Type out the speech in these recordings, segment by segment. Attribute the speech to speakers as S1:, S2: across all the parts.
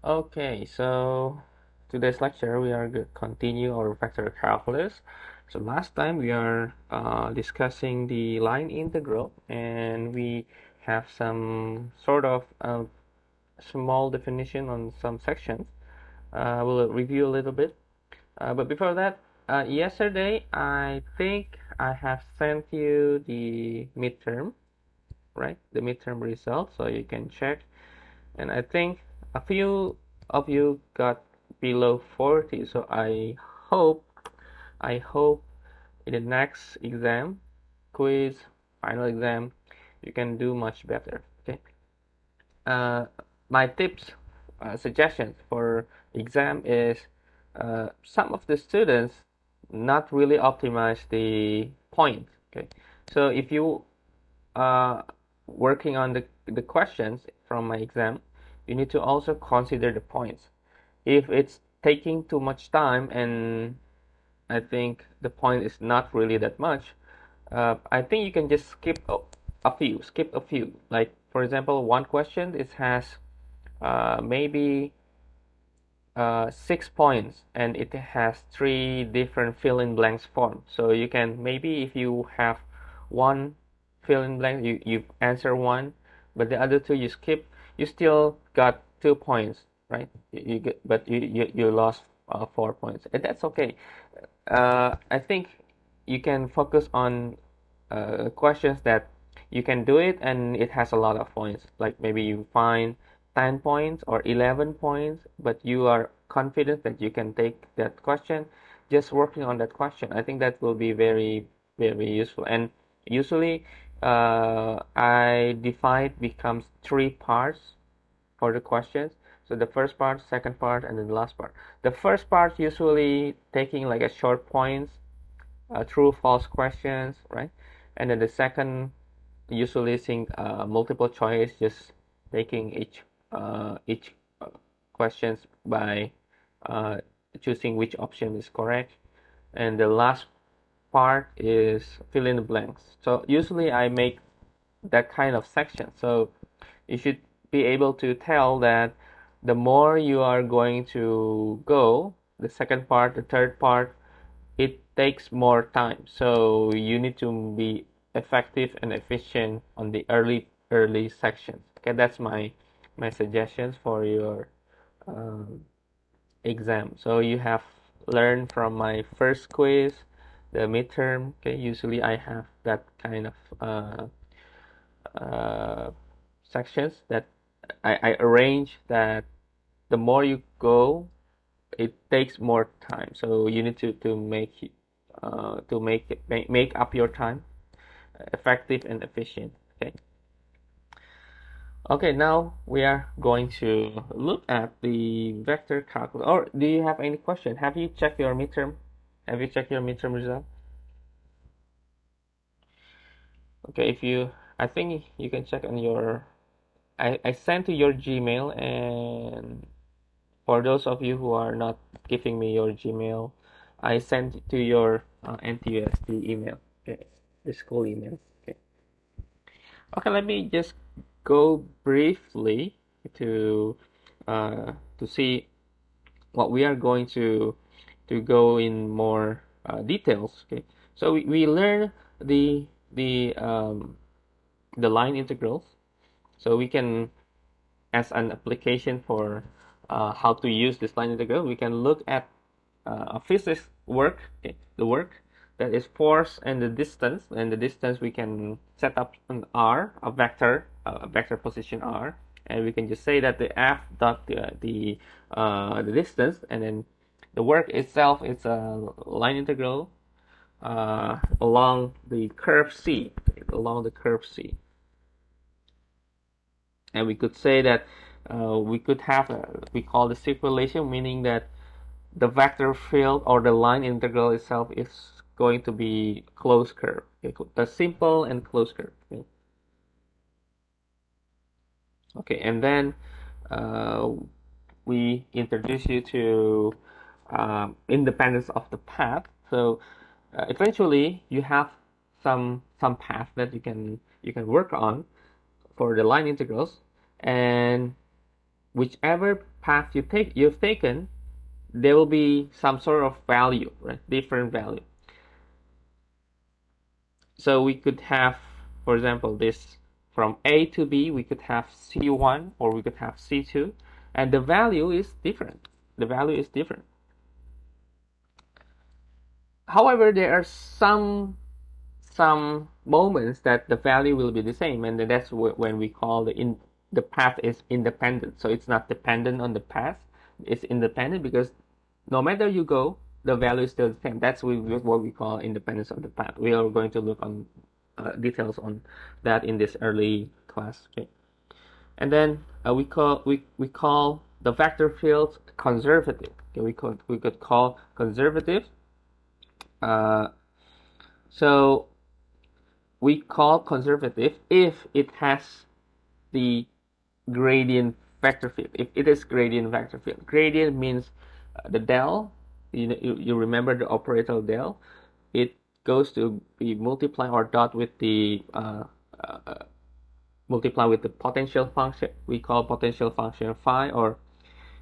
S1: Okay, so today's lecture we are going to continue our vector calculus. So last time we are discussing the line integral, and we have some sort of small definition on some sections. We'll review a little bit. But before that, yesterday I think I have sent you the midterm, right? The midterm results, so you can check. And I think a few of you got below 40, so I hope in the next exam, quiz, final exam, you can do much better. Okay. Uh, my tips, suggestions for exam is some of the students not really optimize the point. Okay. So if you working on the questions from my exam, you need to also consider the points. If it's taking too much time and I think the point is not really that much, I think you can just skip a few. Like for example, one question it has maybe 6 points and it has three different fill in blanks form. So you can maybe if you have one fill in blank, you answer one, but the other two you skip, you still got 2 points, right? You get, but you lost 4 points, and that's okay. I think you can focus on questions that you can do it and it has a lot of points. Like maybe you find 10 points or 11 points, but you are confident that you can take that question. Just working on that question, I think that will be very, very useful. And usually, I divide becomes three parts for the questions. So the first part, second part, and then the last part. The first part usually taking like a short points, true false questions, right? And then the second usually seeing multiple choice, just taking each questions by uh, choosing which option is correct. And the last part is fill in the blanks. So usually I make that kind of section. So you should be able to tell that the more you are going to go, the second part, the third part, it takes more time. So you need to be effective and efficient on the early sections. Okay, that's my suggestions for your um, exam. So you have learned from my first quiz, the midterm. Okay, usually I have that kind of uh, sections that I arrange that the more you go, it takes more time. So you need to make up your time effective and efficient. Okay. Okay. Now we are going to look at the vector calculus. Or do you have any question? Have you checked your midterm? Have you checked your midterm result? Okay. If you, I think you can check on your. I sent to your Gmail, and for those of you who are not giving me your Gmail, I sent to your NTUSD email. Okay, the school email. Okay. Okay, let me just go briefly to to see what we are going to go in more details. Okay, so we learn the the um, the line integrals, so we can as an application for how to use this line integral, we can look at a physics work, okay, the work that is force and the distance we can set up an r, a vector position r, and we can just say that the f dot the distance, and then the work itself is a line integral along the curve c, along the curve c. And we could say that we could have we call the circulation, meaning that the vector field or the line integral itself is going to be closed curve, okay? A simple and closed curve. Okay, okay. And then uh, we introduce you to independence of the path. So eventually you have some path that you can work on for the line integrals, and whichever path you've taken, there will be some sort of value, right? Different value. So we could have, for example, this from A to B, we could have C1 or we could have C2, and the value is different. The value is different. However, there are some moments that the value will be the same, and that's when we call the path is independent. So it's not dependent on the path; it's independent because no matter you go, the value is still the same. That's what we call independence of the path. We are going to look on details on that in this early class. Okay, and then we call the vector field conservative. Okay, we could call conservative. Uh, so we call conservative if it has the gradient vector field. If it is gradient vector field, gradient means the del. You remember the operator del. It goes to be multiply or dot with the multiply with the potential function. We call potential function phi, or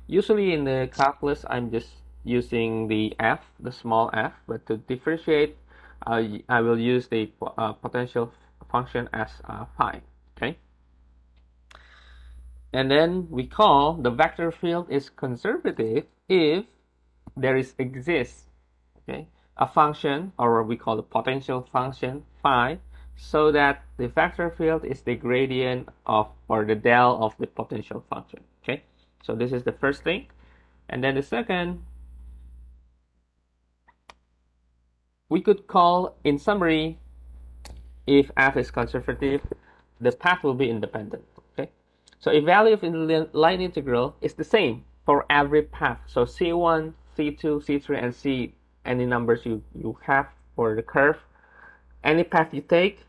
S1: usually in the calculus I'm just using the f, the small f, but to differentiate I will use the potential function as phi. Okay, and then we call the vector field is conservative if there exists, okay, a function, or we call the potential function phi, so that the vector field is the gradient of, or the del of the potential function. Okay, so this is the first thing. And then the second, we could call, in summary, if f is conservative, the path will be independent. Okay, so a value of the line integral is the same for every path. So c1, c2, c3, and c, any numbers you have for the curve, any path you take,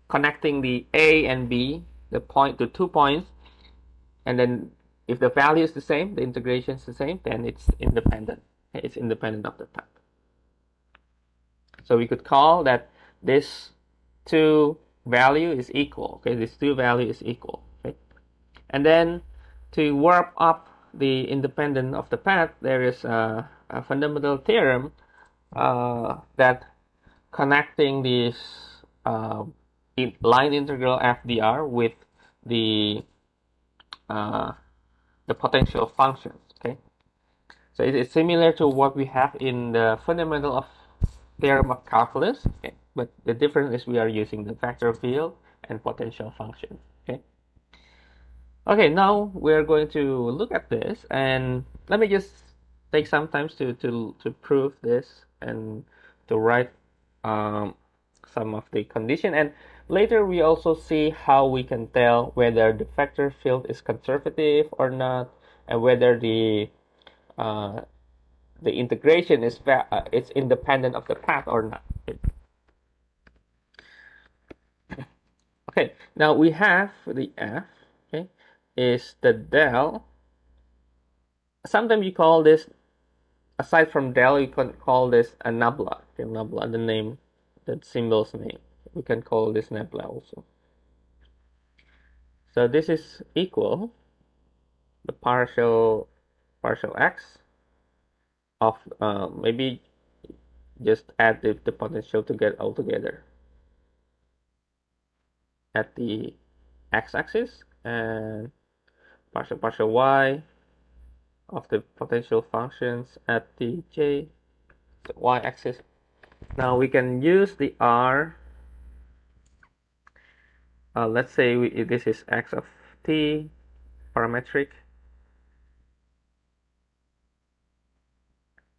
S1: connecting the a and b, the point to 2 points, and then if the value is the same, the integration is the same, then it's independent. It's independent of the path. So we could call that this two value is equal. Okay, this two value is equal. Okay, and then to warp up the independence of the path, there is a fundamental theorem that connecting this line integral FDR with the uh, the potential functions. Okay, so it is similar to what we have in the fundamental of theorem of calculus. Okay, but the difference is we are using the vector field and potential functions. Okay. Okay, now we're going to look at this, and let me just take some time to prove this and to write some of the condition, and later we also see how we can tell whether the vector field is conservative or not, and whether the integration is it's independent of the path or not. Okay, now we have the f, okay, is the del. Sometimes you call this, aside from del, you can call this a nabla. Okay, nabla, the name, the symbol's name. We can call this nabla also. So this is equal the partial x of maybe just add the potential to get all together at the x-axis, and partial y of the potential functions at the y-axis. Now we can use the r. Let's say this is x of t parametric,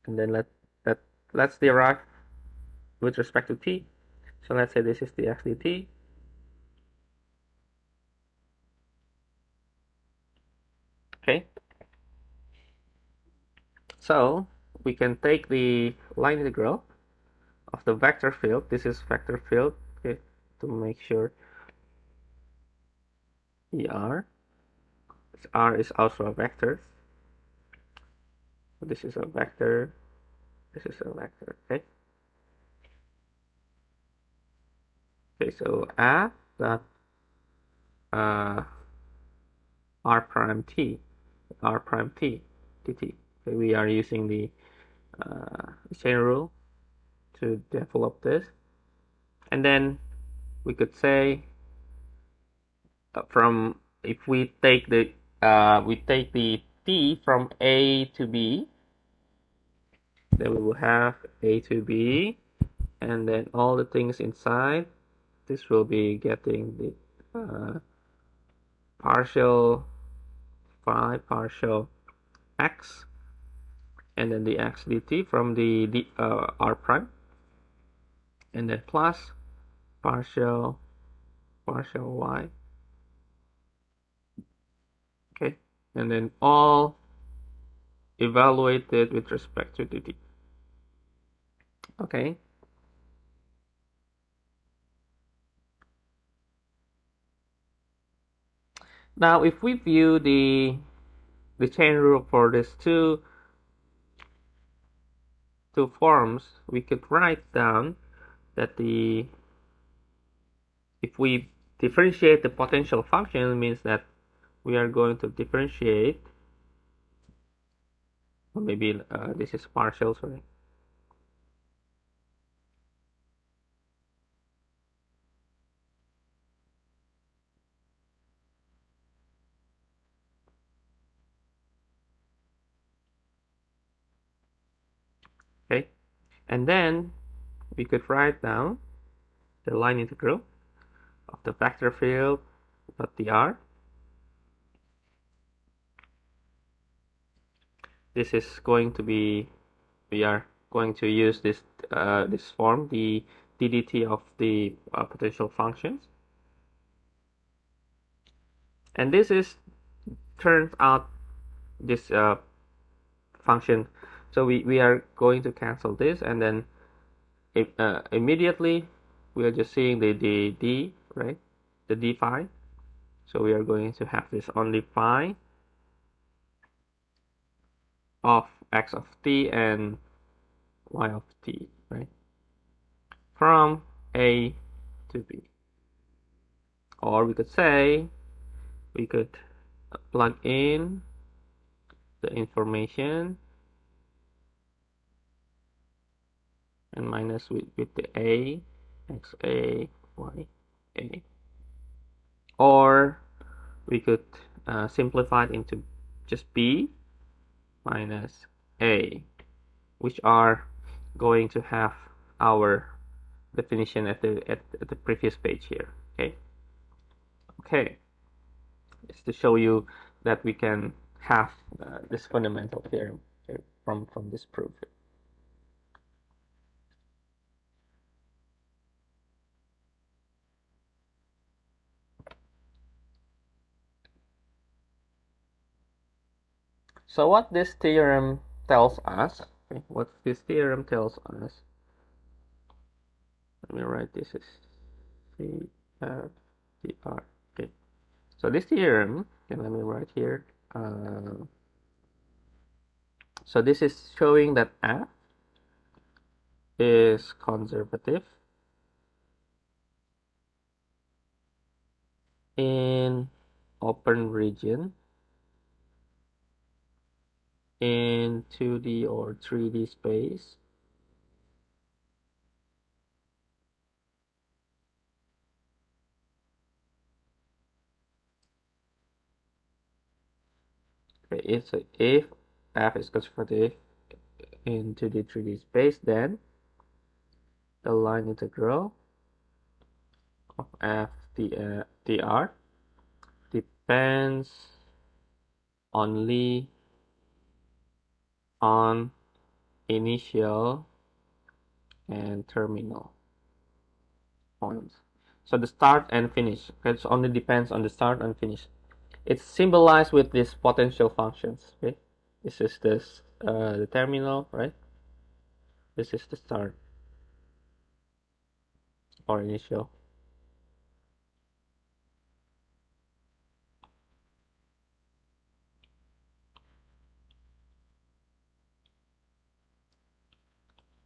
S1: and then let's derive with respect to t. So let's say this is the x dt. Okay. So we can take the line integral of the vector field. This is vector field. Okay, to make sure ER. R is also a vector. This is a vector. This is a vector. Okay. Okay. So f dot r prime t. r prime t dt. Okay, we are using the chain rule to develop this, and then we could say from if we take the t from a to b, then we will have a to b, and then all the things inside. This will be getting the partial phi partial x, and then the x dt from the r prime, and then plus partial y. Okay, and then all evaluated with respect to dt. Okay. Now, if we view the chain rule for these two forms, we could write down that if we differentiate the potential function, it means that we are going to differentiate, or maybe this is partial, sorry. Okay, and then we could write down the line integral of the vector field dot dr. This is going to be, we are going to use this form, the ddt of the potential functions, and this is turns out this function. So we are going to cancel this, and then immediately we are just seeing the d, right, the d phi. So we are going to have this only phi of x of t and y of t, right, from a to b. Or we could say, we could plug in the information and minus with the a, x a, y a. Or we could simplify it into just b minus a, which are going to have our definition at the previous page here. Okay, just to show you that we can have this fundamental theorem from this proof. So what this theorem tells us, okay, what this theorem tells us, let me write this as C F D R. Okay, so this theorem, okay, let me write here. So this is showing that F is conservative in open region in 2D or 3D space okay, if F is conservative in 2D 3D space, then the line integral of F dr depends only on initial and terminal points. So the start and finish, okay, it only depends on the start and finish. It's symbolized with these potential functions. Okay, this is the terminal, right? This is the start or initial.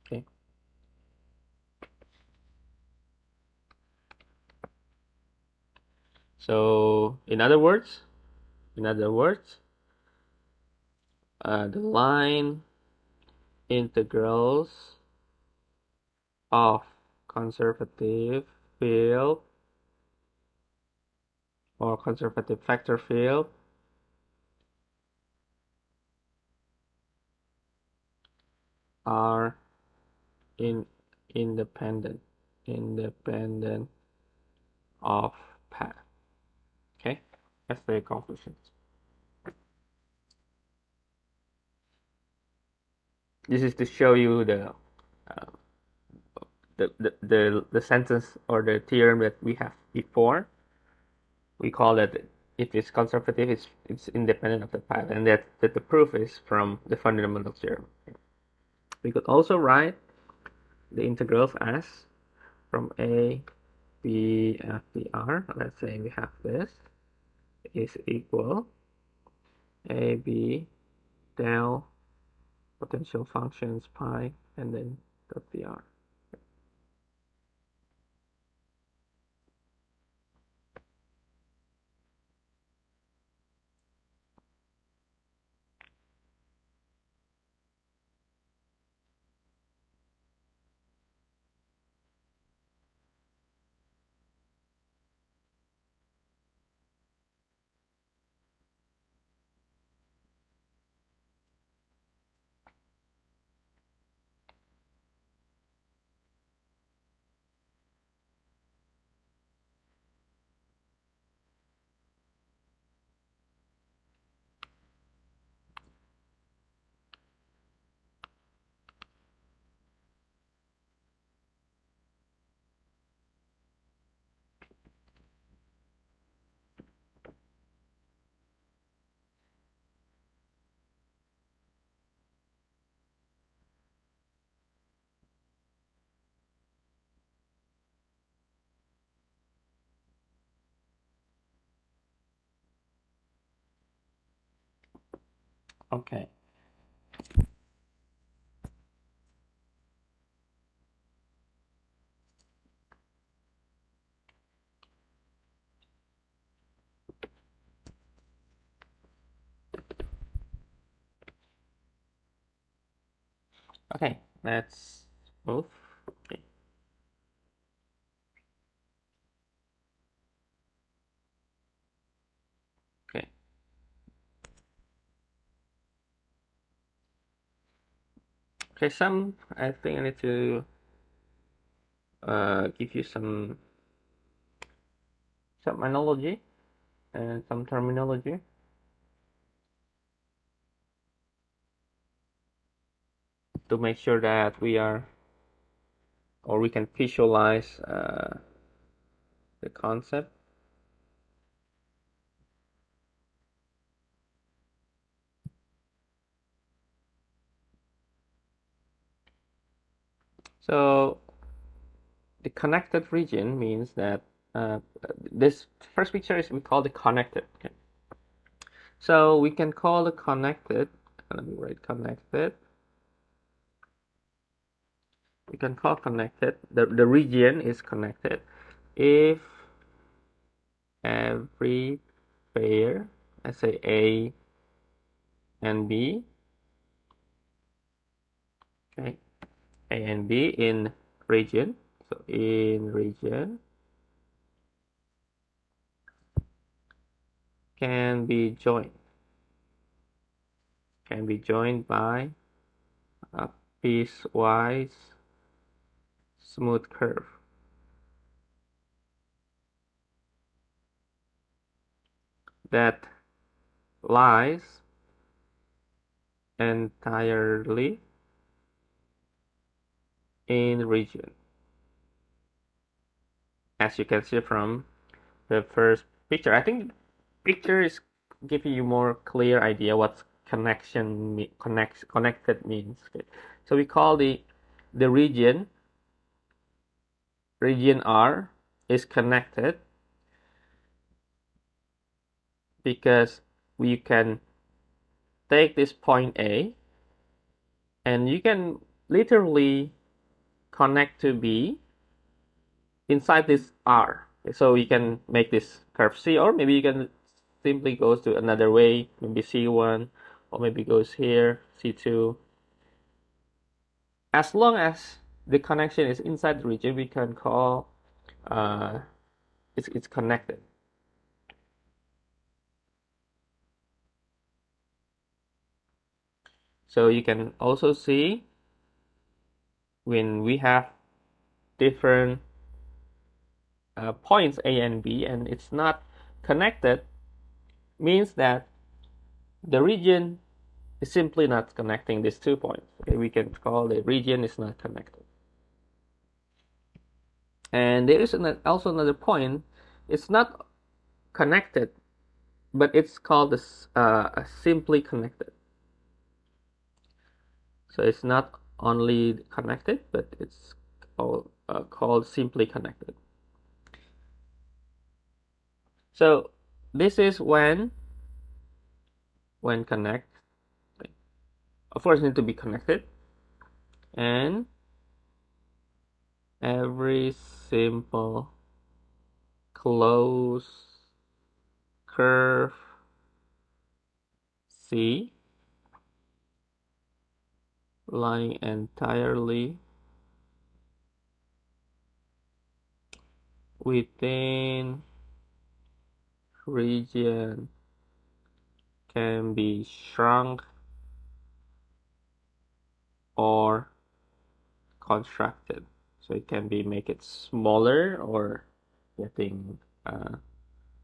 S1: Okay. So in other words, the line integrals of conservative field or conservative vector field are independent of path. Okay, that's the conclusion. This is to show you uh, the sentence or the theorem that we have before. We call that if it's conservative, it's independent of the path, and that the proof is from the fundamental theorem. We could also write the integrals as from a b f b r. Let's say we have this is equal a b del potential functions pi and then dot br. Okay. Okay, let's move. Okay. Okay. Okay, I think I need to give you some analogy and some terminology to make sure that we are or we can visualize the concept. So the connected region means that this first picture is we call the connected. Okay. So we can call the connected. Let me write connected. We can call connected. The region is connected if every pair, let's say A and B, okay, A and B in region. So in region can be joined by a piecewise smooth curve that lies entirely in region. As you can see from the first picture, I think picture is giving you more clear idea what connected means. Okay. So we call the region R is connected because we can take this point A and you can literally connect to B inside this R. So you can make this curve C, or maybe you can simply go to another way, maybe C1 or maybe goes here, C2. As long as the connection is inside the region, we can call it's connected. So you can also see when we have different points A and B and it's not connected, means that the region is simply not connecting these 2 points. Okay, we can call the region is not connected. And there is also another point. It's not connected, but it's called simply connected. So it's not only connected, but it's called simply connected. So this is when connect. Of course, need to be connected, and every simple closed curve C lying entirely within region can be shrunk or contracted. So it can be make it smaller or getting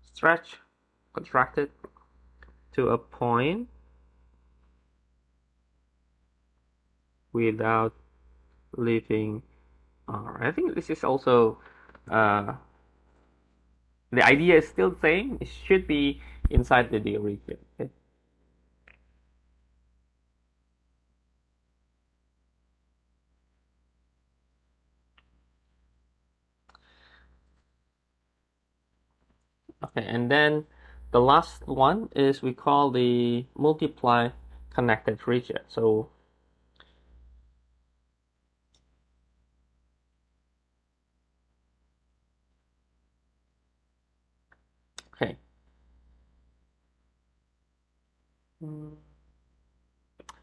S1: stretched, contracted to a point without leaving. I think this is also the idea is still the same. It should be inside the D region. Okay? Okay, and then the last one is we call the multiply connected region. So okay.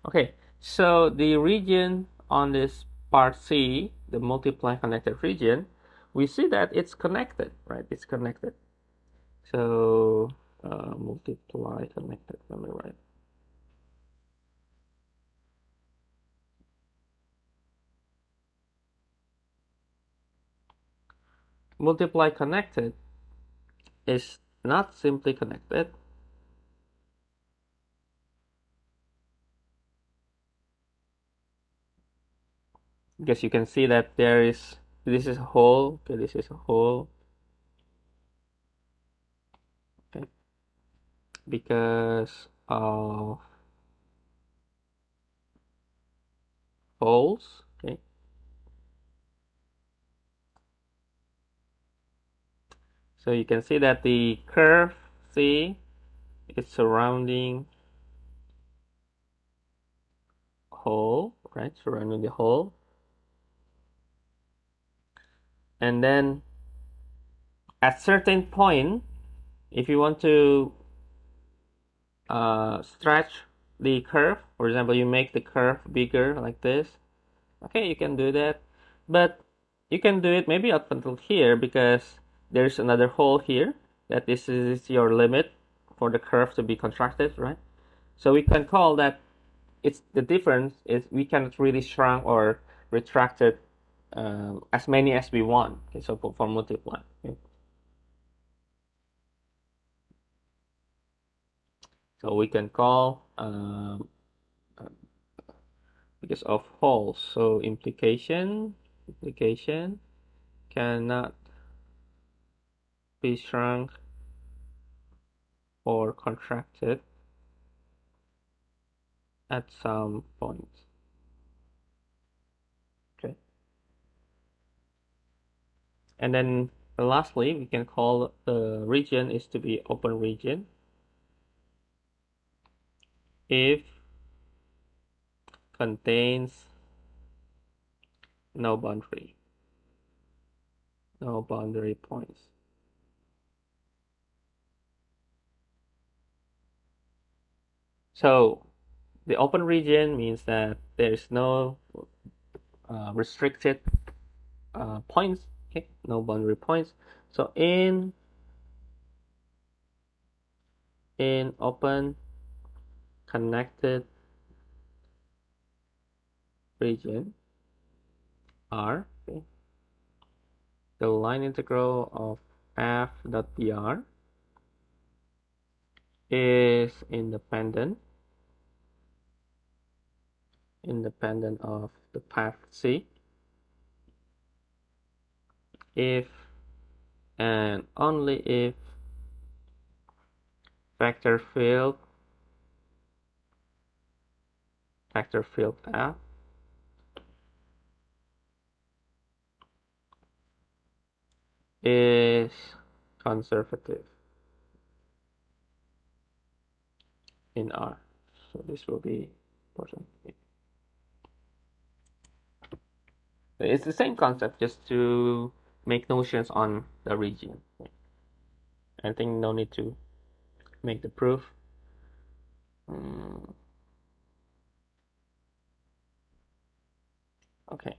S1: Okay, so the region on this part C, the multiply connected region, we see that it's connected, right? It's connected. So multiply connected, let me write. Multiply connected is not simply connected. Because you can see that this is a hole, okay, this is a hole, okay, because of holes, okay. So you can see that the curve C is surrounding hole, right? Surrounding the hole. And then at certain point, if you want to stretch the curve, for example, you make the curve bigger like this. Okay, you can do that, but you can do it maybe up until here because there's another hole here that this is your limit for the curve to be contracted, right? So we can call that it's the difference is we cannot really shrunk or retract it as many as we want. Okay, so for multiply. Okay. So we can call because of holes. So implication cannot be shrunk or contracted at some point. Okay. And then lastly, we can call the region is to be open region if contains no boundary points. So The open region means that there is no restricted points, okay, no boundary points. So in open connected region R, okay, the line integral of f dot dr is independent of the path C if and only if vector field f is conservative in R. So this will be important. It's the same concept, just to make notions on the region. I think no need to make the proof. Okay.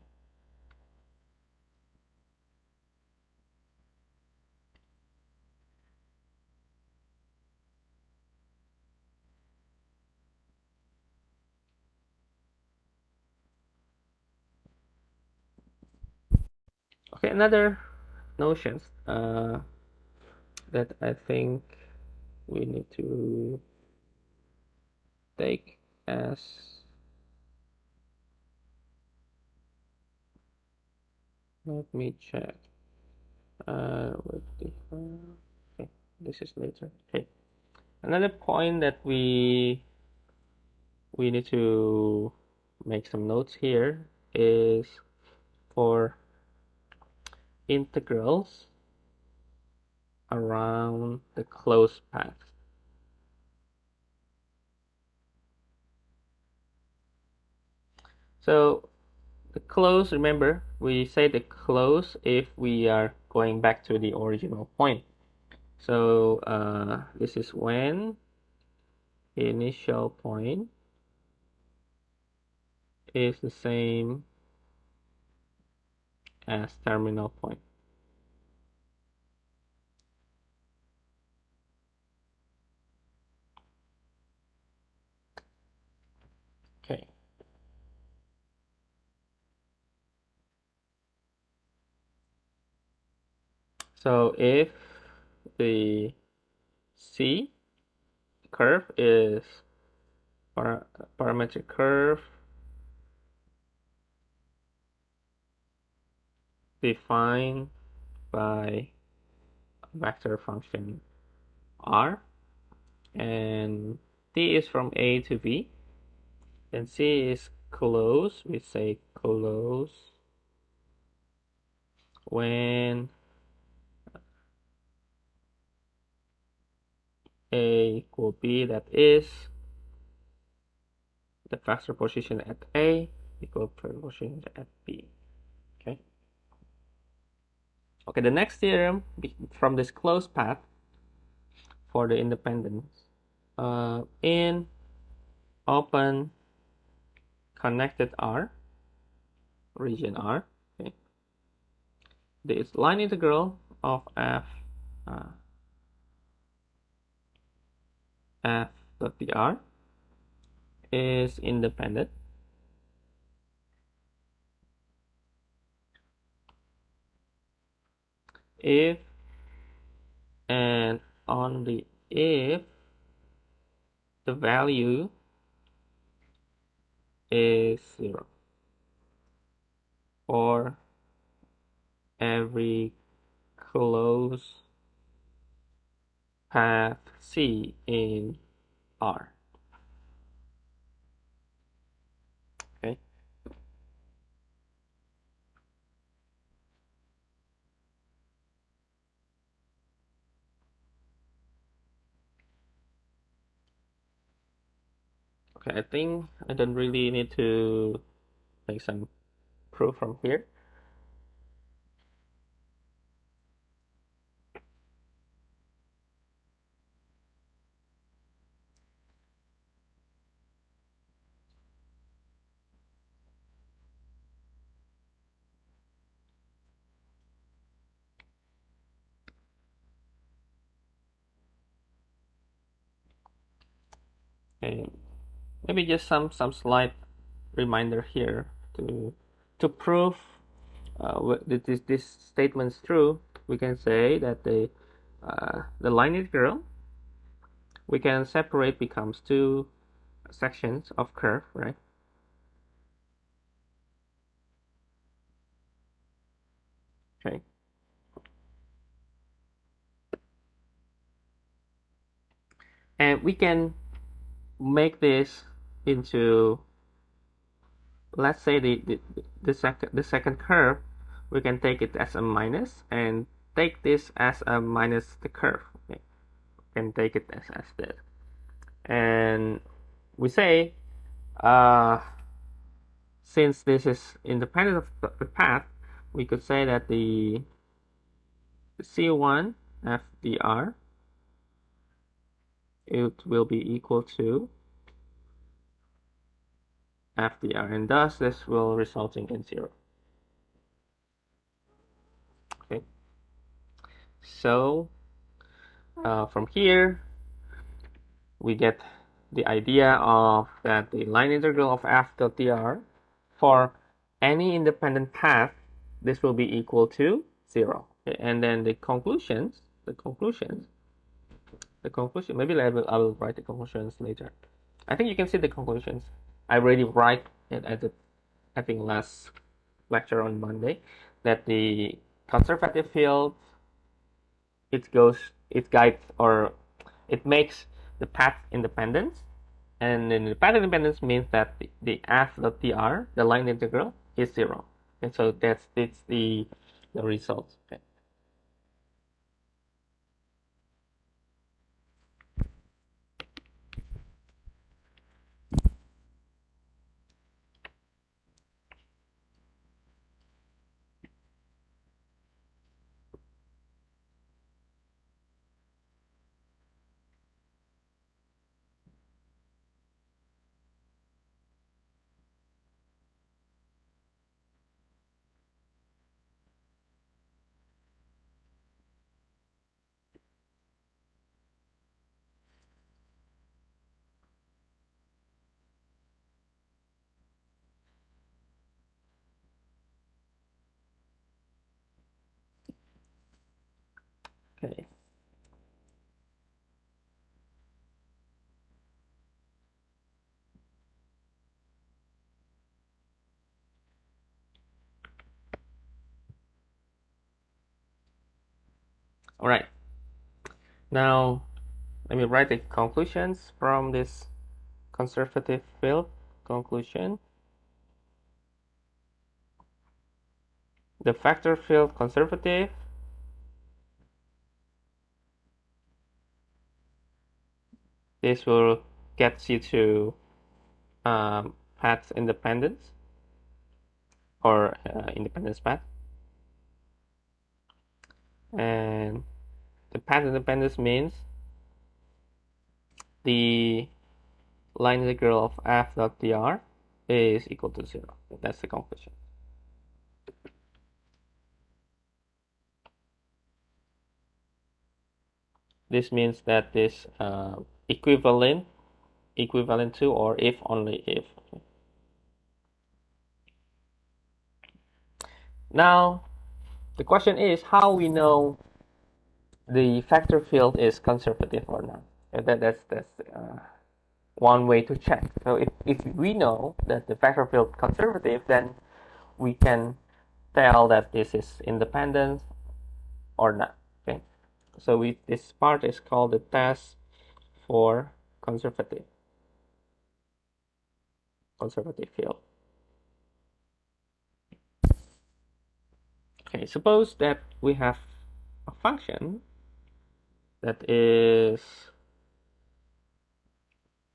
S1: Okay, another notions that I think we need to take as let me check. Okay, this is later. Okay, another point that we need to make some notes here is for integrals around the closed path. So the close, remember, we say the close if we are going back to the original point. So this is when initial point is the same as terminal point. Okay. So if the C curve is parametric curve defined by vector function R, and T is from A to B, then C is close, we say close when A equal B, that is the vector position at A equal to position at B. Okay. Okay, the next theorem from this closed path for the independence in open connected R, region R, okay, this line integral of f dot dr is independent if and only if the value is 0 for every closed path C in R. Okay. Okay, I think I don't really need to make some proof from here. Okay, maybe just some slight reminder here to prove that this statement's true. We can say that the line integral we can separate becomes two sections of curve, right? Okay. And we can make this into, let's say the second curve, we can take it as a minus and take this as a minus the curve. Okay. We can take it as that. And we say since this is independent of the path, we could say that the C1 FDR, it will be equal to FDR, and thus this will resulting in 0. Okay, so from here we get the idea of that the line integral of f dot dr for any independent path, this will be equal to 0. Okay, and then the conclusion, maybe I will write the conclusions later. I think you can see the conclusions. I already write it at the, I think, last lecture on Monday, that the conservative field, it guides, or it makes the path independent, and then the path independence means that the f dot dr, the line integral, is 0. And so that's the result. Okay. Okay. All right. Now let me write the conclusions from this conservative field. Conclusion: the vector field conservative this will get you to path independence, or independence path, and the path independence means the line integral of f dot dr is equal to 0. That's the conclusion. This means that this equivalent to, or if only if. Okay. Now the question is how we know the vector field is conservative or not. That's one way to check. So if we know that the vector field conservative, then we can tell that this is independent or not. Okay. So this part is called the test for conservative field. Okay, suppose that we have a function that is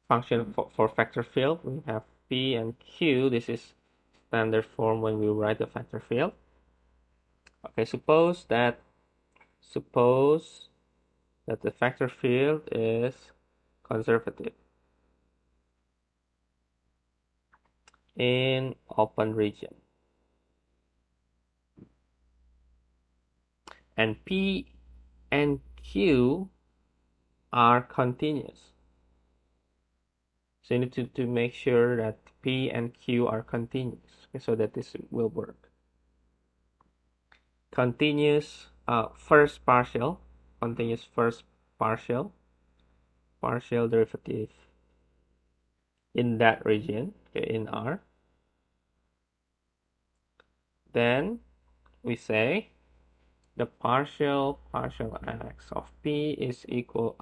S1: function for vector field. We have p and q. This is standard form when we write the vector field. Okay, suppose that the vector field is conservative in open region, and p and q are continuous. So you need to make sure that P and Q are continuous, okay, so that this will work. Continuous first partial, continuous first partial, partial derivative in that region, okay, in R. Then we say the partial x of P is equal,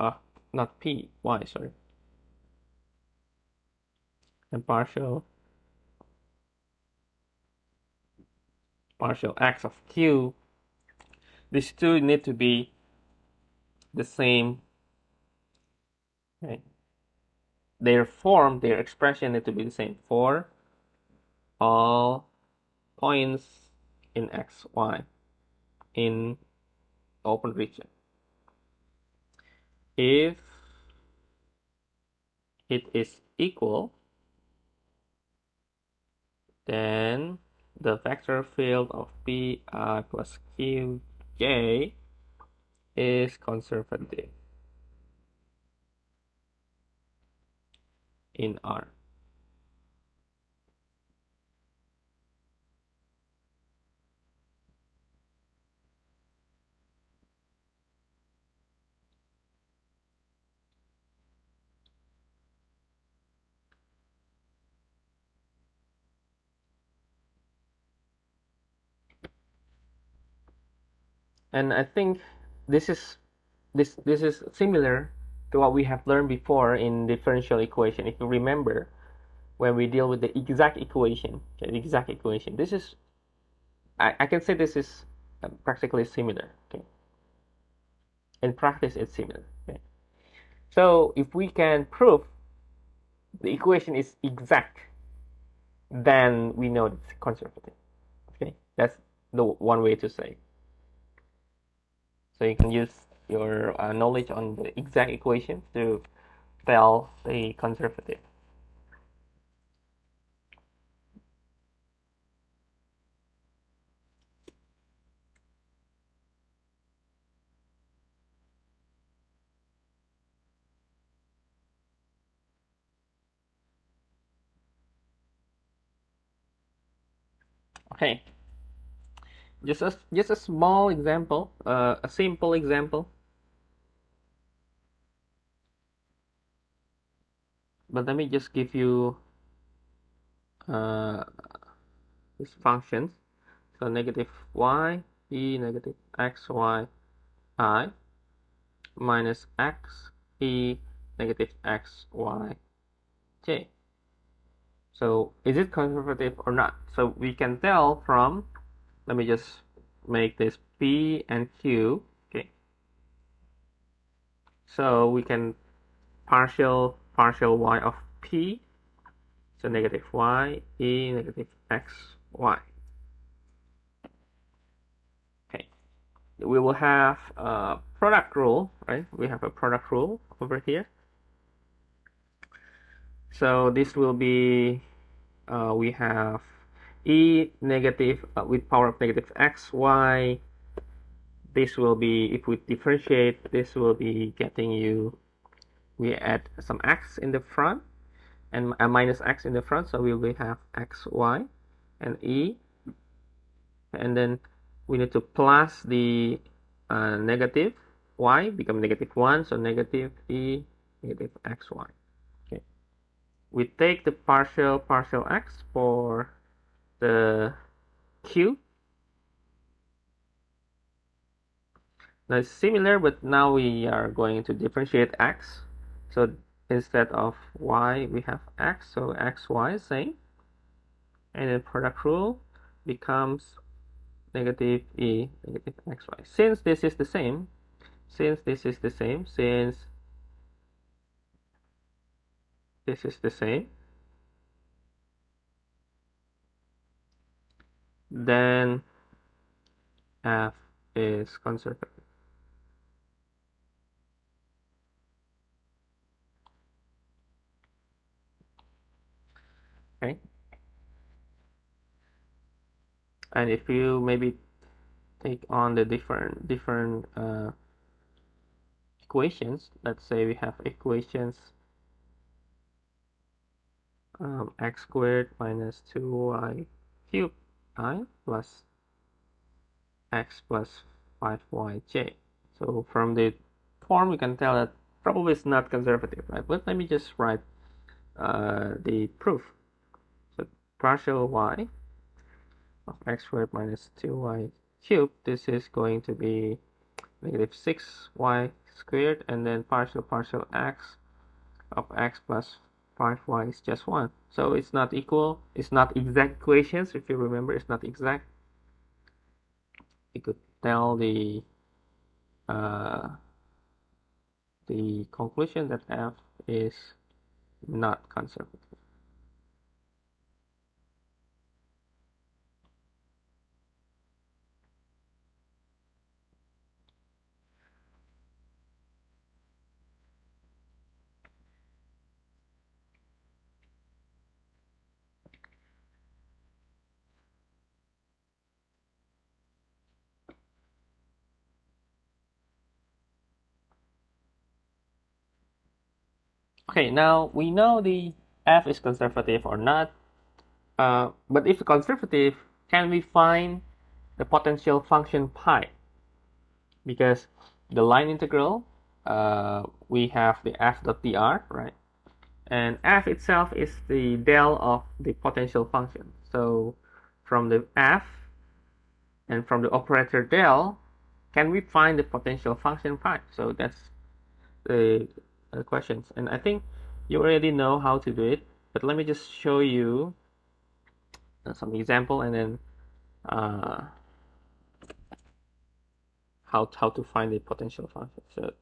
S1: not P, Y, sorry. And partial x of Q, these two need to be the same, right? Their form, their expression need to be the same for all points in x, y in open region. If it is equal, then the vector field of Pi plus Qj is conservative in R. And I think this is this is similar to what we have learned before in differential equation. If you remember, when we deal with the exact equation, okay, the exact equation, this is I can say this is practically similar. Okay, in practice, it's similar. Okay, so if we can prove the equation is exact, then we know it's conservative. Okay, that's the one way to say. So you can use your knowledge on the exact equation to tell the conservative. Okay, just a small example, a simple example. But let me just give you uh, these functions. So negative y e negative x y I minus x e negative x y j. So is it conservative or not? So we can tell from, let me just make this P and Q. Okay. So we can partial y of P. So negative y e negative x y. Okay. We will have a product rule, right? We have a product rule over here. So this will be, we have e negative with power of negative x, y. This will be, if we differentiate, this will be getting you, we add some x in the front and a minus x in the front. So we will have x, y, and e. And then we need to plus the negative y, become negative 1. So negative e, negative xy. Okay. We take the partial x for the q. Now it's similar, but now we are going to differentiate x. So instead of y, we have x. So xy is same. And then product rule becomes negative e, negative xy. Since this is the same, since this is the same, then f is conservative. Okay. And if you maybe take on the different equations, let's say we have equations x squared minus 2y cubed I plus x plus 5yj. So from the form, we can tell that probably it's not conservative, right? But let me just write the proof. So partial y of x squared minus 2y cubed, this is going to be negative 6y squared, and then partial x of x plus 5y is just 1. So it's not equal, it's not exact equations. If you remember, it's not exact. You could tell uh, the conclusion that f is not conservative. Okay, now we know the f is conservative or not, but if conservative, can we find the potential function pi? Because the line integral, we have the f.dr, right? And f itself is the del of the potential function. So from the f and from the operator del, can we find the potential function pi? So that's the questions. And I think you already know how to do it, but let me just show you some example, and then how to find the potential function. So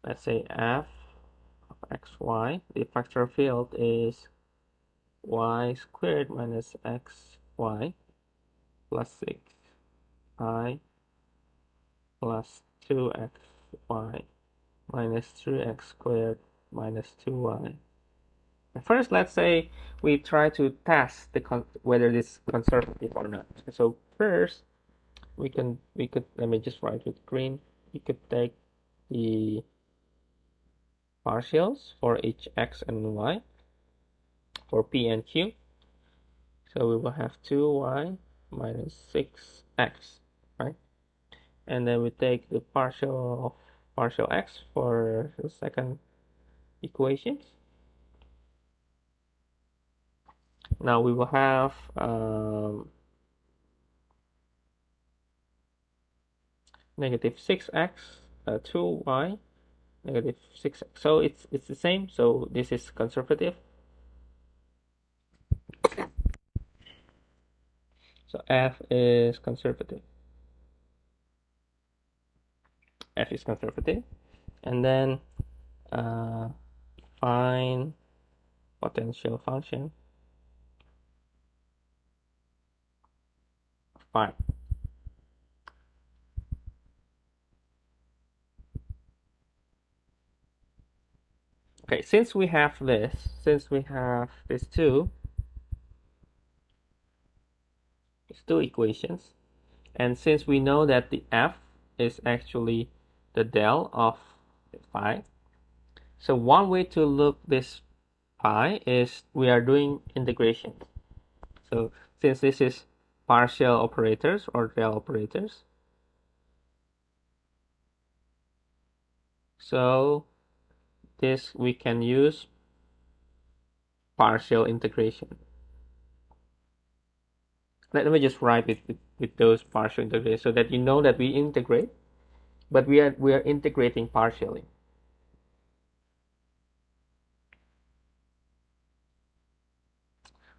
S1: let's say f of xy, the vector field is y squared minus xy plus 6i plus 2xy minus 3x squared minus 2y. First, let's say we try to test whether this is conservative or not. So first, we could, let me just write with green. We could take the partials for each x and y for p and q. So we will have 2y minus 6x, right? And then we take the partial of partial x for the second equation. Now we will have negative 6x, 2y, negative 6x. So it's the same. So this is conservative. So f is conservative. F is conservative. And then find potential function phi. Okay, since we have these two equations, and since we know that the f is actually the del of phi, so one way to look this pi is we are doing integration. So since this is partial operators or del operators, so this we can use partial integration. Let me just write it with those partial integrations so that you know that we integrate, but we are integrating partially.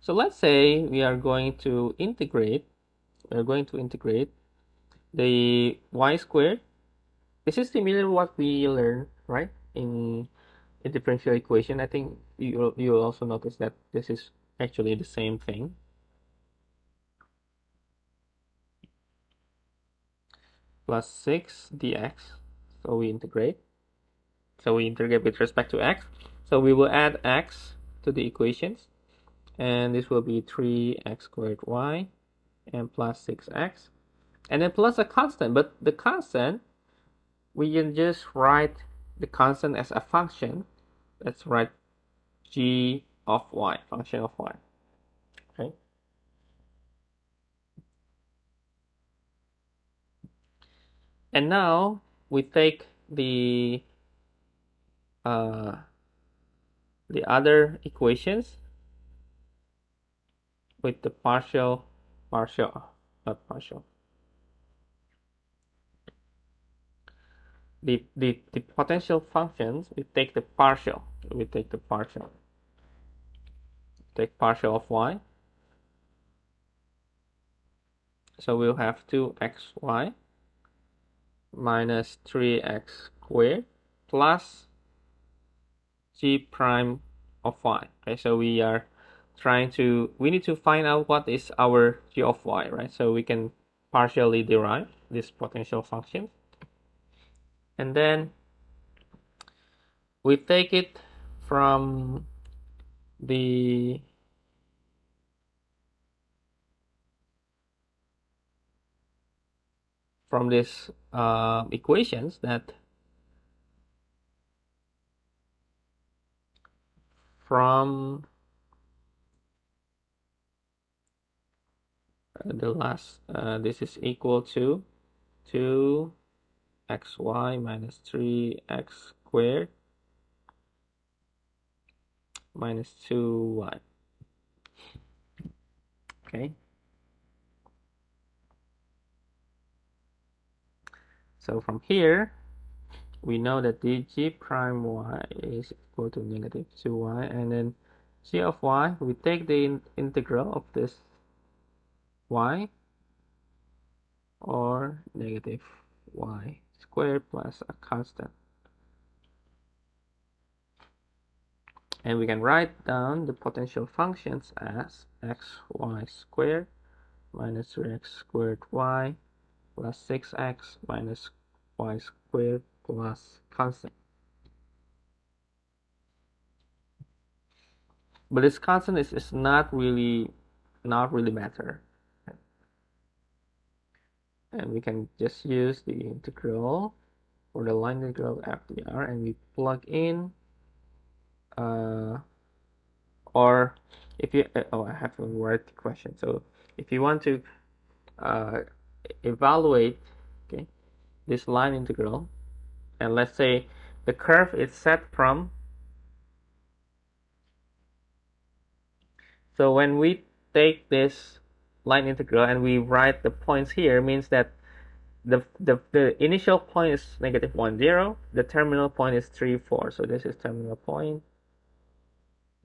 S1: So let's say we are going to integrate the y squared. This is similar to what we learned, right, in a differential equation. I think you'll also notice that this is actually the same thing. Plus 6 dx. So we integrate. So we integrate with respect to x. So we will add x to the equations. And this will be 3x squared y and plus 6x. And then plus a constant. But the constant, we can just write the constant as a function. Let's write g of y, function of y. Okay. And now we take the other equations with the partial, not partial. The potential functions, we take the partial. Take partial of y. So we'll have 2xy minus 3x squared plus g prime of y. Okay, so we need to find out what is our g of y, right? So we can partially derive this potential function. And then we take it from the this equations that from the last this is equal to 2xy minus 3x squared minus 2y. Okay, so from here we know that dg prime y is equal to negative 2y, and then g of y, we take the integral of this y, or negative y squared plus a constant. And we can write down the potential functions as xy squared minus 3x squared y plus 6x minus y squared plus constant. But this constant is not really matter. And we can just use the integral or the line integral FDR, and we plug in or if you I have to write the question. So if you want to evaluate, okay, this line integral, and let's say the curve is set from, so when we take this line integral and we write the points here, means that the initial point is negative 1, 0, the terminal point is 3, 4. So this is terminal point,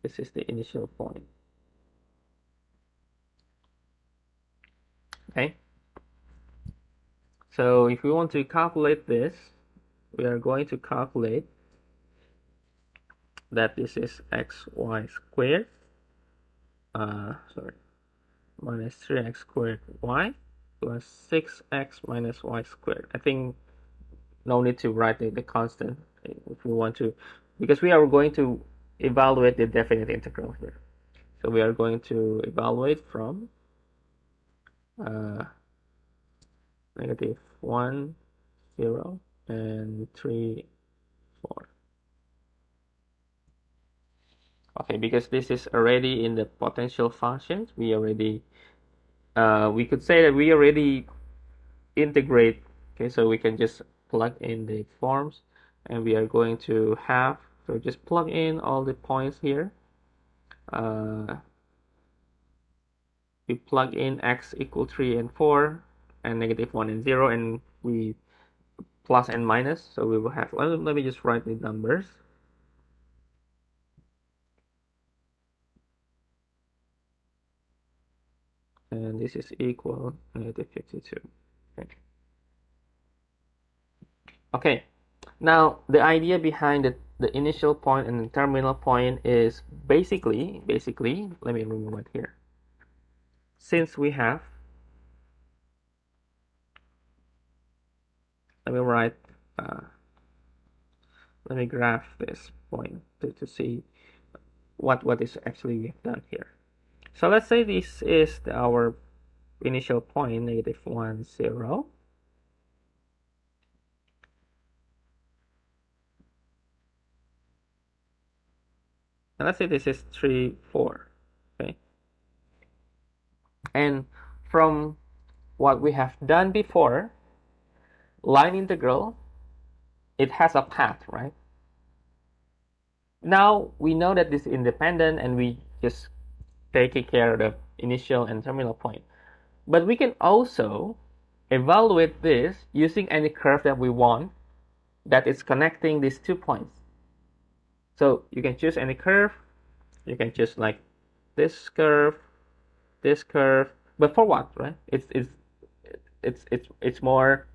S1: this is the initial point. Okay, so if we want to calculate this, we are going to calculate that this is xy squared minus 3x squared y plus 6x minus y squared. I think no need to write the constant if we want to, because we are going to evaluate the definite integral here. So we are going to evaluate from negative 1, 0, and 3, 4. Okay, because this is already in the potential functions, we already we could say that we already integrate. Okay, so we can just plug in the forms, and we are going to have, so just plug in all the points here. We plug in x equal 3 and 4 and negative 1 and 0, and we plus and minus, so we will have, let me just write the numbers. And this is equal negative 52. Okay. Okay, now the idea behind the initial point and the terminal point is basically, let me remove it here. Since we have, let me write, let me graph this point to see what is actually done here. So let's say this is our initial point, negative 1, 0. And let's say this is 3, 4. Okay. And from what we have done before, line integral, it has a path, right? Now we know that this is independent and we just taking care of the initial and terminal point. But we can also evaluate this using any curve that we want that is connecting these 2 points. So you can choose any curve. You can choose like this curve, but for what, right? It's more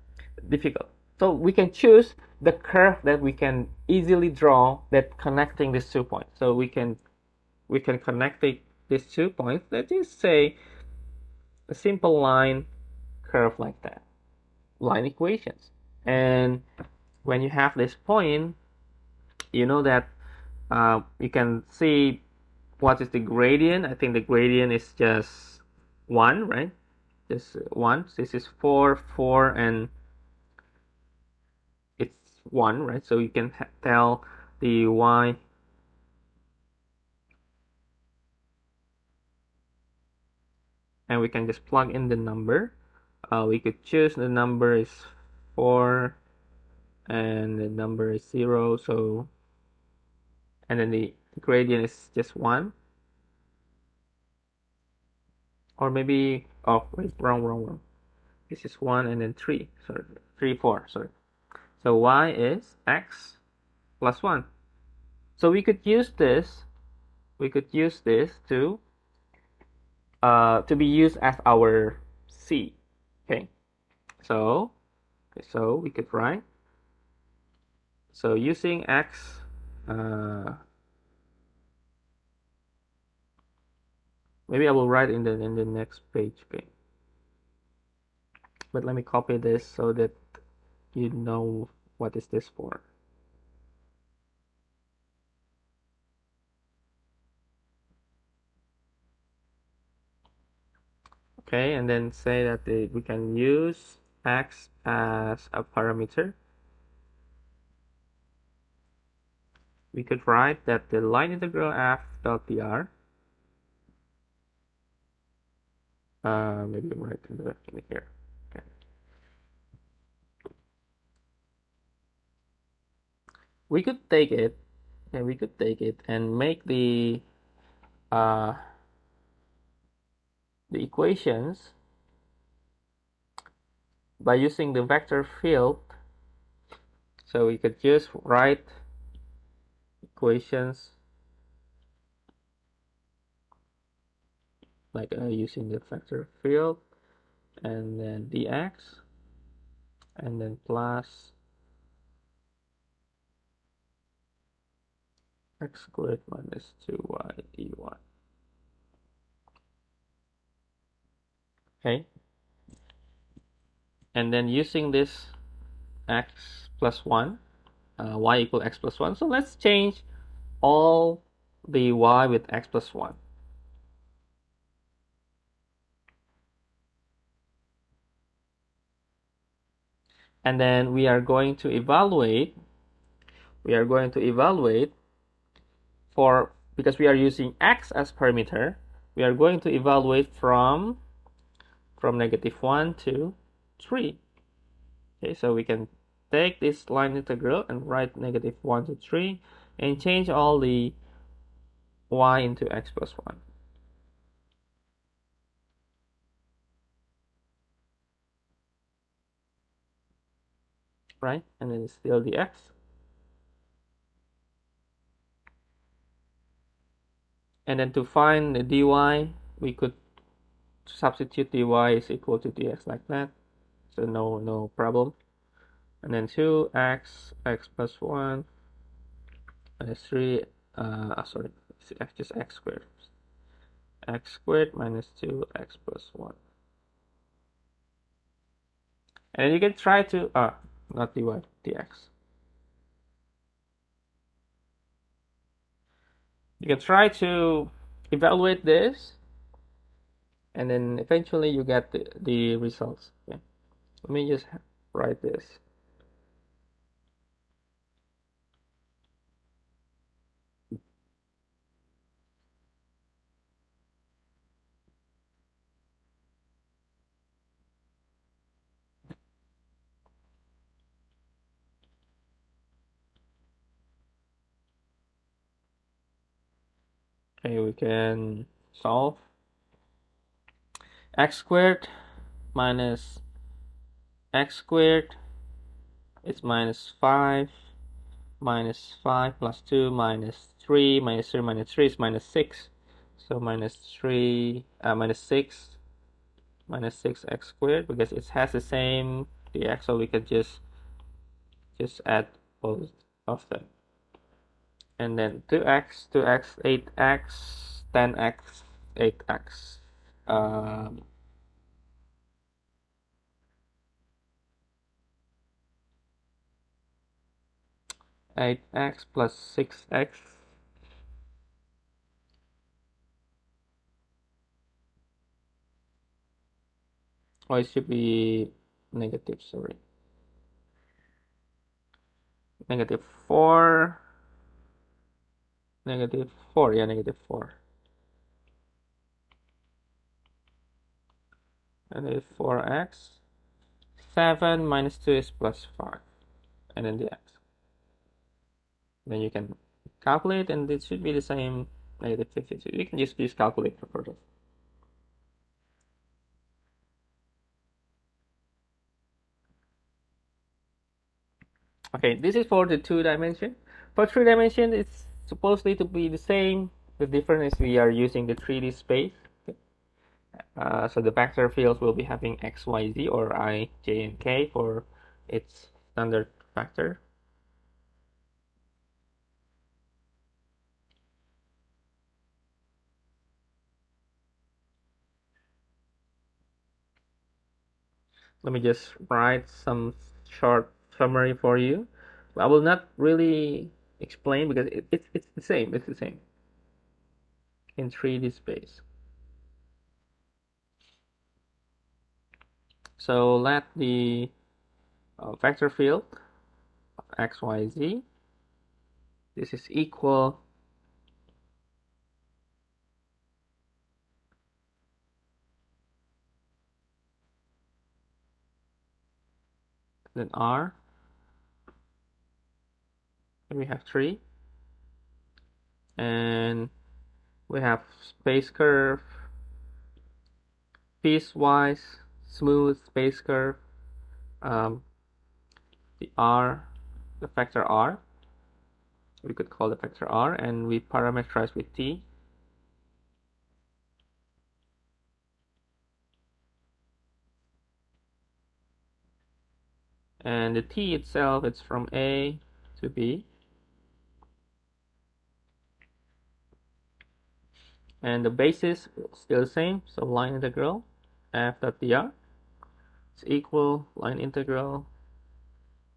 S1: difficult. So we can choose the curve that we can easily draw that connecting these 2 points. So we can connect these 2 points. Let's just say a simple line curve like that, line equations. And when you have this point, you know that you can see what is the gradient. I think the gradient is just 1, right? Just 1. This is 4, 4, and it's 1, right? So you can tell the y, and we can just plug in the number. We could choose the number is 4 and the number is 0, so, and then the gradient is just 1. Or maybe, oh wait, wrong. This is 1 and then 3, sorry, 3, 4, sorry. So y is x plus 1. So we could use this to be used as our c. Okay, so we could write, so using x, maybe I will write in the next page. Okay, but let me copy this so that you know what is this for. Okay, and then say that we can use x as a parameter. We could write that the line integral f dot dr, maybe write in here. Okay. We could take it, and make the equations by using the vector field. So we could just write equations like using the vector field, and then dx, and then plus x squared minus 2y dy. Okay, and then using this x plus 1, y equal x plus 1. So let's change all the y with x plus 1. And then we are going to evaluate for, because we are using x as parameter, we are going to evaluate from -1 to 3. Okay, so we can take this line integral and write -1 to 3 and change all the y into x plus 1. Right? And then it's still the x. And then to find the dy, we could substitute dy is equal to dx like that. So no problem. And then 2x, x plus 1, minus 3, sorry, it's just x squared. X squared minus 2x plus 1. And then you can try to, not dy, dx. You can try to evaluate this, and then eventually you get the results. Okay. Let me just write this. Okay, we can solve x squared minus x squared is minus 5 minus 5 plus 2 minus 3 minus 3 minus 3 is minus 6. So minus 3 minus 6 x squared, because it has the same dx, so we can just add both of them. And then 2x, 2x, 8x, 10x, 8x. 8x plus 6x. Oh, it should be negative, sorry. Negative 4. Negative 4, yeah, negative 4. And then 4x. 7 minus 2 is plus 5. And then the x. Then you can calculate, and it should be the same, negative 52. You can just use calculator for this. Okay, this is for the 2-dimension. For 3-dimension, it's supposedly to be the same. The difference is we are using the 3D space. So the vector fields will be having x, y, z, or I, j, and k for its standard vector. Let me just write some short summary for you. I will not really explain because it's the same. It's the same in 3D space. So let the vector field of x, y, z, this is equal then r. And we have 3, and we have space curve, piecewise smooth space curve, the r, the vector r, we could call the vector r, and we parameterize with t. And the t itself, it's from a to b. And the basis is still the same, so line integral f dot dr is equal line integral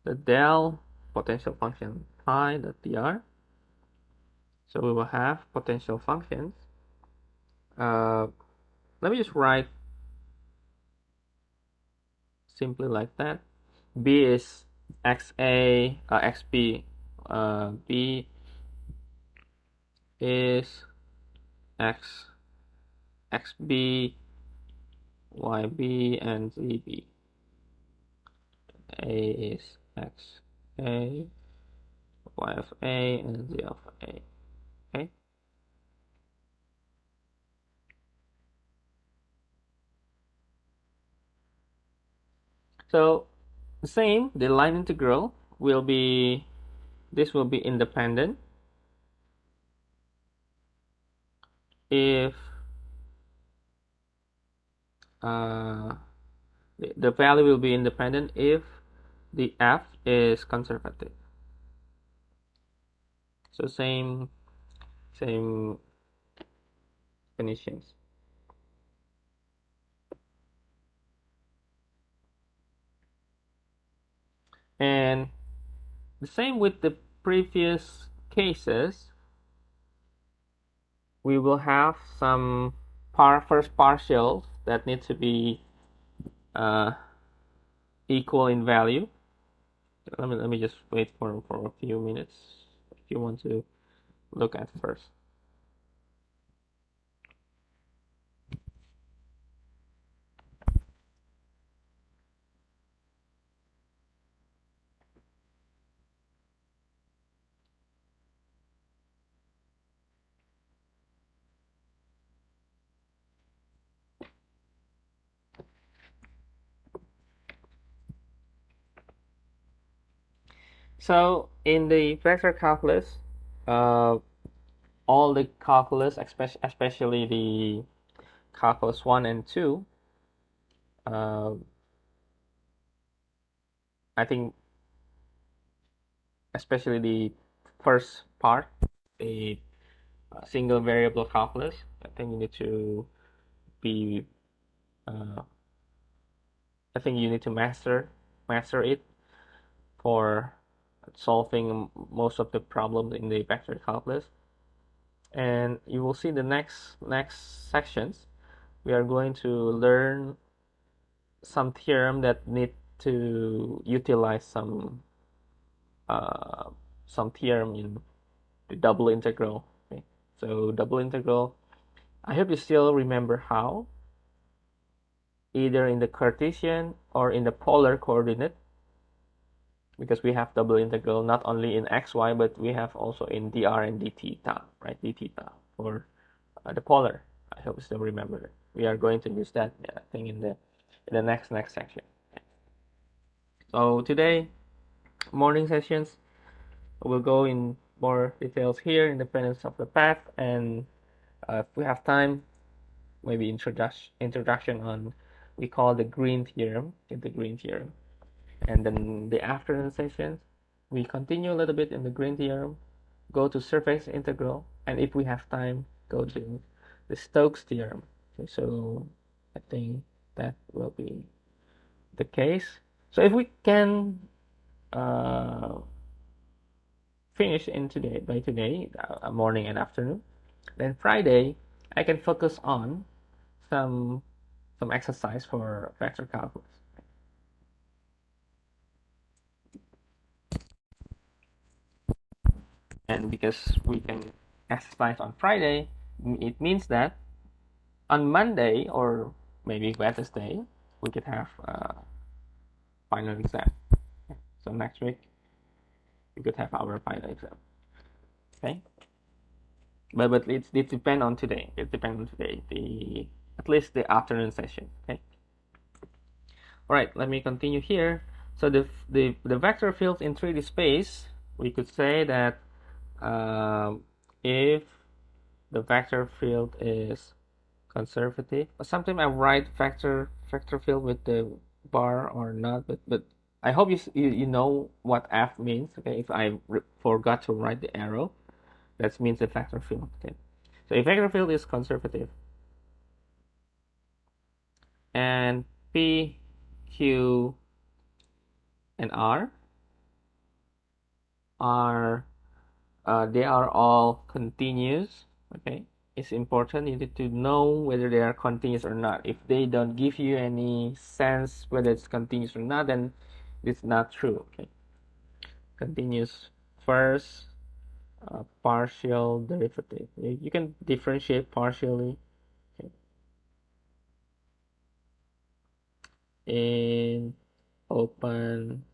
S1: the del potential function phi dot dr. So we will have potential functions. Let me just write simply like that. B is xa, xb. B is x, xb, yb, and zb. A is x a, y of a, and z of a. Okay. So the same, the line integral will be, this will be independent if the value will be independent if the f is conservative. So same definitions. And the same with the previous cases, we will have some first partials that need to be equal in value. Let me just wait for a few minutes if you want to look at first. So in the vector calculus, uh, all the calculus, especially the calculus 1 and 2, uh, I think especially the first part, the single variable calculus, I think you need to be, uh, I think you need to master it for solving most of the problems in the vector calculus. And you will see the next sections. We are going to learn some theorem that need to utilize uh, some theorem in the double integral. Okay? So double integral, I hope you still remember how, either in the Cartesian or in the polar coordinate, because we have double integral not only in xy, but we have also in dr and d theta, right? D theta for the polar. I hope you still remember it. We are going to use that thing in the next section. So today, morning sessions, we'll go in more details here, independence of the path, and if we have time, maybe introduction on, we call the green theorem, the green theorem. And then the afternoon sessions, we continue a little bit in the green theorem, go to surface integral, and if we have time, go to the Stokes theorem. Okay, so I think that will be the case. So if we can uh, finish in today by today, morning and afternoon, then Friday I can focus on some exercise for vector calculus. And because we can exercise on Friday, it means that on Monday or maybe Wednesday we could have final exam. So next week we could have our final exam. Okay, but it depends on today. It depends on today. The at least the afternoon session. Okay. All right. Let me continue here. So the vector fields in 3D space, we could say that if the vector field is conservative. Sometimes I write vector field with the bar or not, but I hope you know what f means. Okay, if I forgot to write the arrow, that means the vector field. Okay, so if vector field is conservative and p, q, and r are they are all continuous. Okay, it's important you need to know whether they are continuous or not. If they don't give you any sense whether it's continuous or not, then it's not true. Okay, continuous first, partial derivative. You can differentiate partially. Okay. In open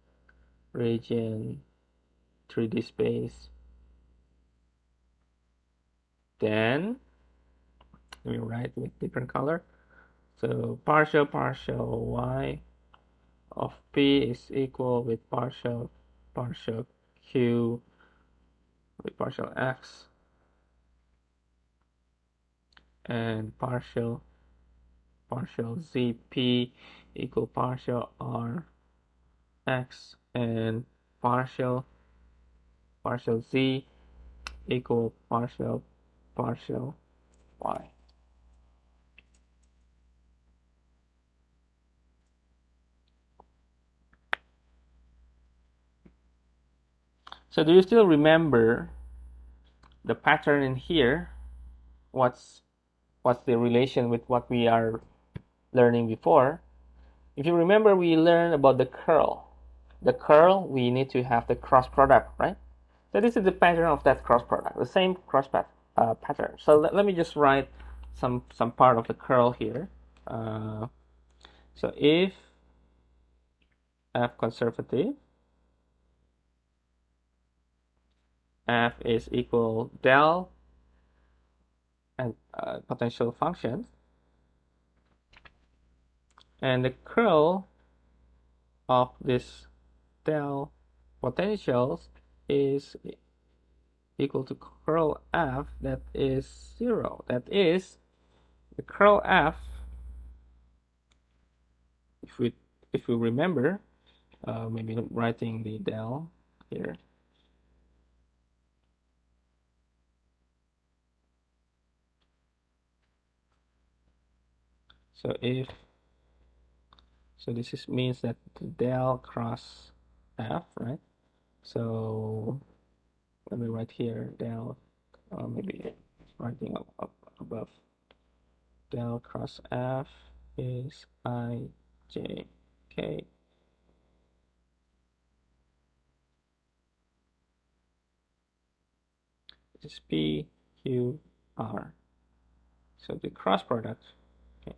S1: region 3D space, then we write with different color. So partial y of p is equal with partial q with partial x and partial zp equal partial r x and partial z equal partial y. So do you still remember the pattern in here? What's the relation with what we are learning before? If you remember, we learned about the curl. The curl, we need to have the cross product, right? So this is the pattern of that cross product, the same cross pattern. So let me just write some part of the curl here. So if f conservative, f is equal del and potential function, and the curl of this del potentials is equal to curl F, that is 0. That is, the curl F, if we remember, maybe writing the del here. So this is means that the del cross F, right? So let me write here del, maybe writing up above. Del cross F is I, J, K. This is P, Q, R. So the cross product. Okay.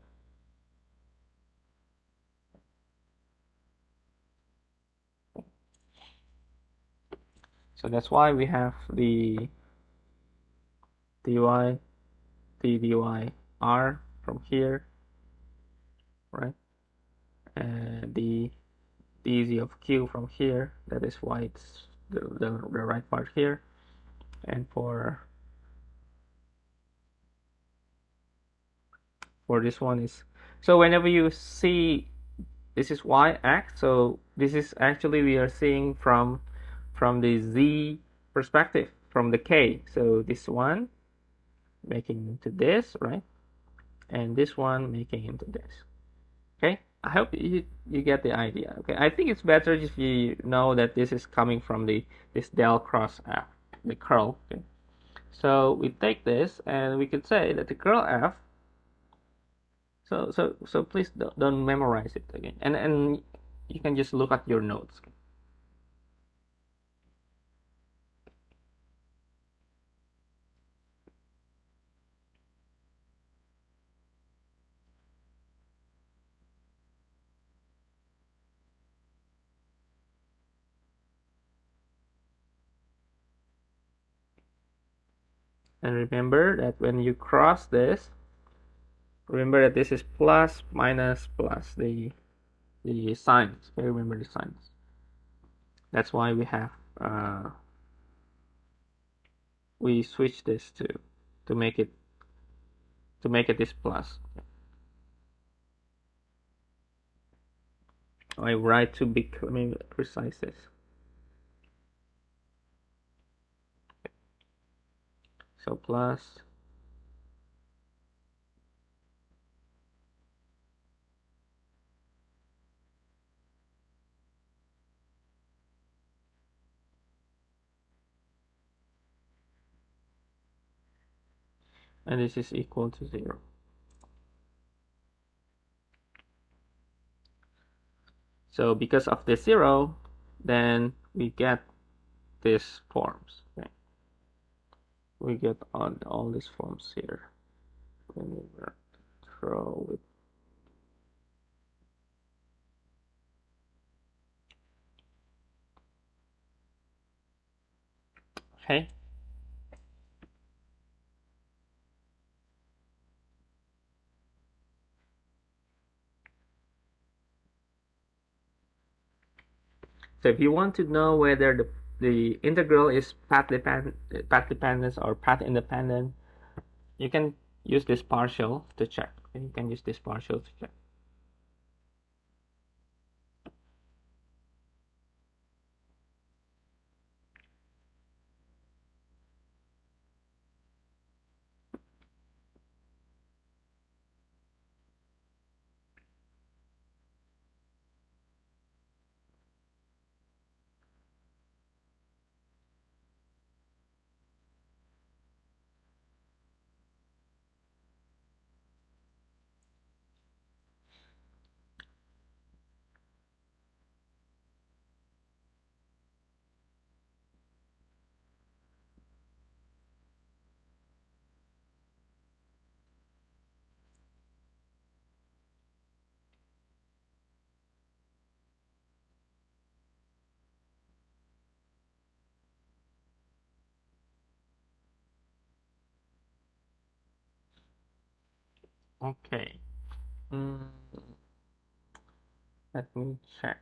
S1: So that's why we have the dy, dy r from here, right? And the dz of q from here. That is why it's the right part here. And for this one is, so whenever you see this is y-x, so this is actually we are seeing from the z perspective, from the k. So this one making into this, right? And this one making into this. Okay, I hope you get the idea. Okay, I think it's better if you know that this is coming from this del cross F, the curl. Okay, so we take this and we could say that the curl F. So please don't memorize it again, and you can just look at your notes. And remember that when you cross this, remember that this is plus, minus, plus the signs. Okay, remember the signs. That's why we have we switch this to make it this plus. I write too big. Let me precise this. So plus, and this is equal to 0. So because of the 0, then we get these forms. Okay? We get all these forms here. Let me throw it. Okay. So if you want to know whether the integral is path dependent or path independent, you can use this partial to check. You can use this partial to check. Okay. Let me check.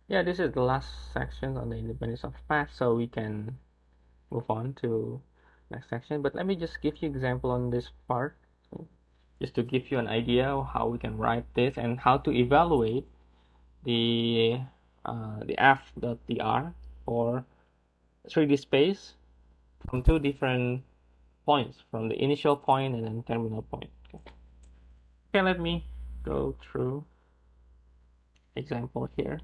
S1: Yeah, this is the last section on the independence of path, so we can move on to next section. But let me just give you example on this part, just to give you an idea of how we can write this and how to evaluate the f.dr for 3D space from two different points, from the initial point and then terminal point. Okay, let me go through example here.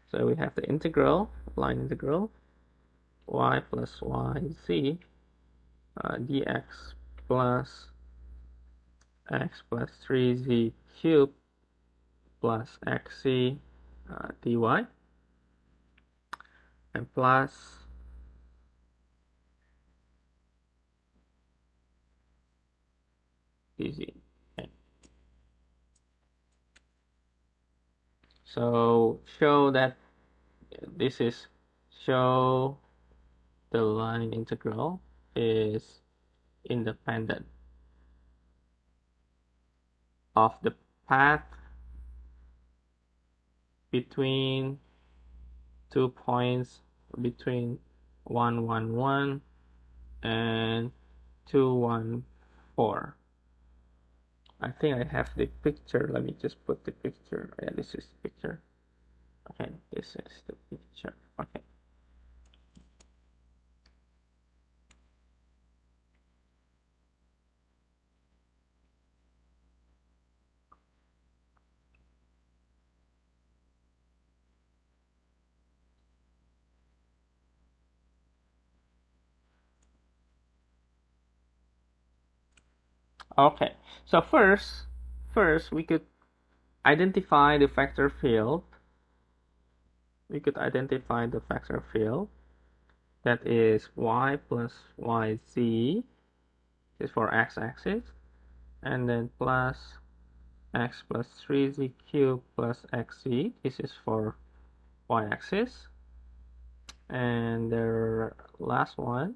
S1: So we have the integral, line integral, y plus yz dx plus x plus 3z cubed plus xc dy and plus dz. Okay. So show that this is show the line integral is independent of the path between 2 points between 1, 1, 1 and 2, 1, 4. I think I have the picture. Let me just put the picture. Yeah, this is the picture. Okay, this is the picture. Okay. Okay. So first we could identify the vector field. We could identify the vector field that is y plus yz is for x-axis, and then plus x plus 3z cubed plus xz, this is for y-axis, and the last one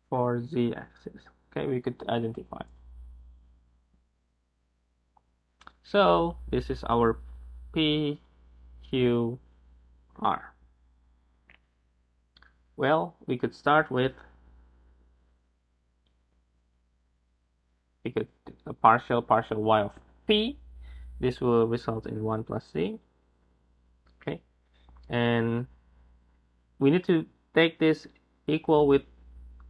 S1: for z-axis. Okay, we could identify. So this is our p, q, r. Well, we could start with a partial y of p. This will result in 1 plus z. Okay, and we need to take this equal with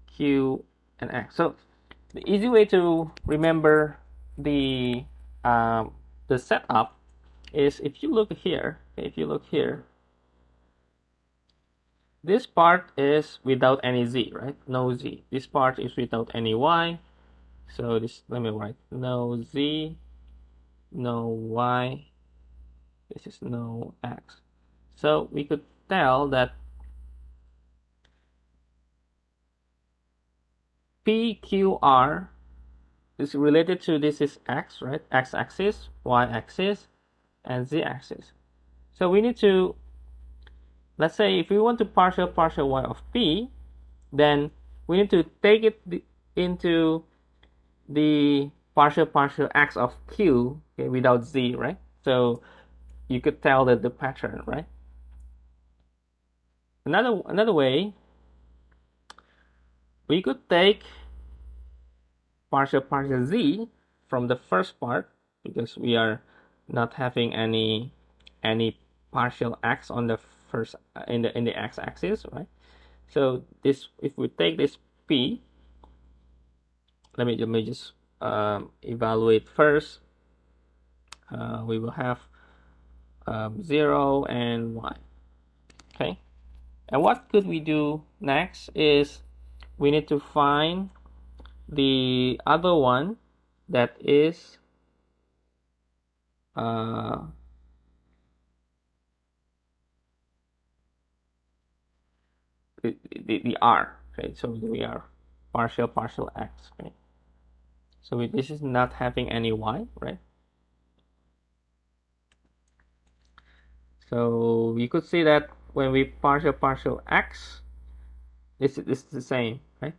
S1: q and x. So the easy way to remember the um, the setup is if you look here. This part is without any z, right? No z. This part is without any y. So this, let me write, no z, no y. This is no x. So we could tell that PQR is related to, this is x, right? X-axis, y-axis, and z-axis. So we need to, let's say if we want to partial y of p, then we need to take it into the partial x of q, okay, without z, right? So you could tell that the pattern, right? Another way, we could take partial z from the first part, because we are not having any partial x on the first in the x-axis, right? So this, if we take this p, let me just evaluate first. We will have 0 and 1. Okay, and what could we do next is we need to find the other one that is the r. Okay, so we are partial x. Okay, so this is not having any y, right? So you could see that when we partial x, It's the same, right?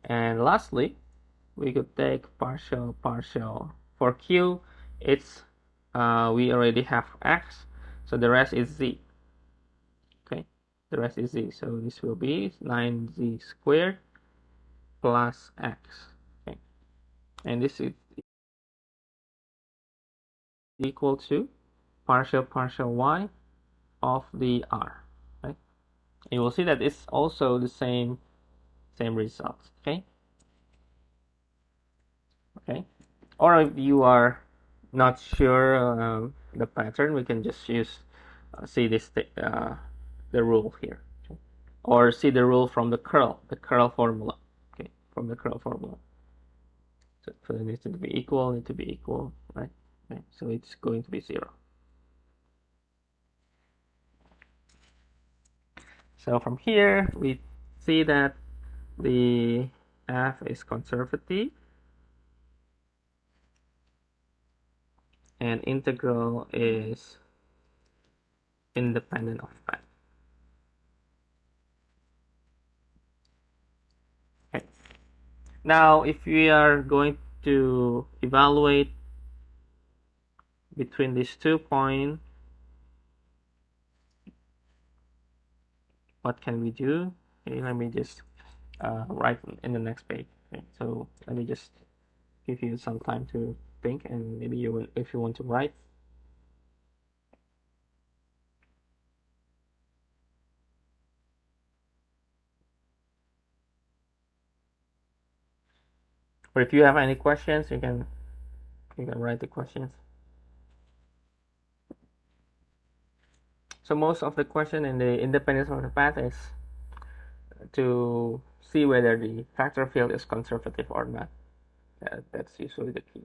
S1: And lastly, we could take partial for q. It's we already have x, so the rest is z. Okay, the rest is z, so this will be 9z squared plus x. Okay, and this is equal to partial y of the r. Right, you will see that it's also the same results. Okay, or if you are not sure the pattern, we can just use see this the rule here, okay? Or see the rule from the curl formula. Okay, from the curl formula. So it needs to be equal, right? Okay, so it's going to be 0. So from here we see that the f is conservative and integral is independent of that. Okay. Now, if we are going to evaluate between these 2 points, what can we do? Okay, let me just write in the next page. Okay, so let me just give you some time to think, and maybe you will, if you want to write. Or if you have any questions, you can write the questions. So most of the question in the independence of the path is to see whether the vector field is conservative or not. That's usually the key.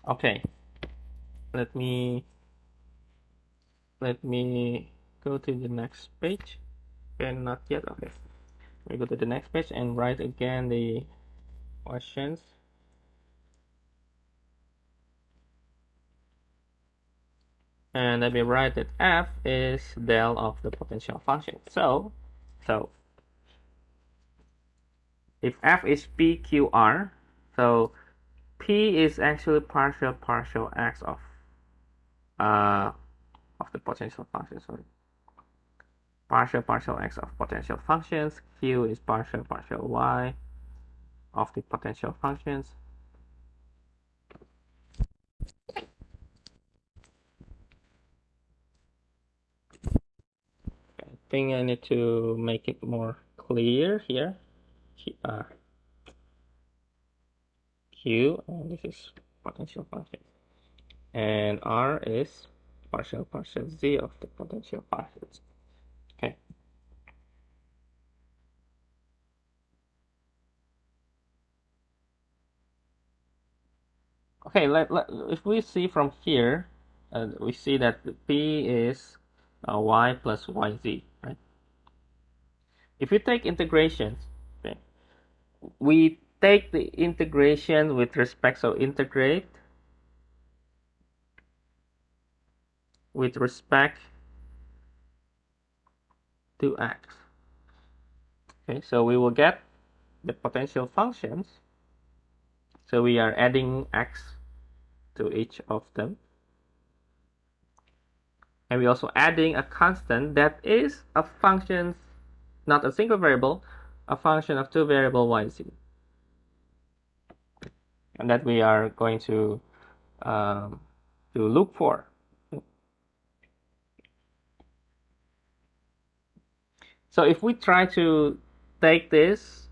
S1: Okay, let me go to the next page. Okay, not yet. Okay, we go to the next page and write again the questions. And let me write that f is del of the potential function. So if f is pqr, so p is actually partial x of the potential function. Sorry, partial x of potential functions. Q is partial y of the potential functions. I think I need to make it more clear here. Q, and this is potential function, and R is partial z of the potential functions. Okay. Okay, if we see from here, we see that P is y plus yz, right? If you take integrations, okay, we take the integration with respect, so integrate with respect to x. Okay, so we will get the potential functions. So we are adding x to each of them. And we're also adding a constant that is a function, not a single variable, a function of 2 variable y, z. And that we are going to look for. So if we try to take this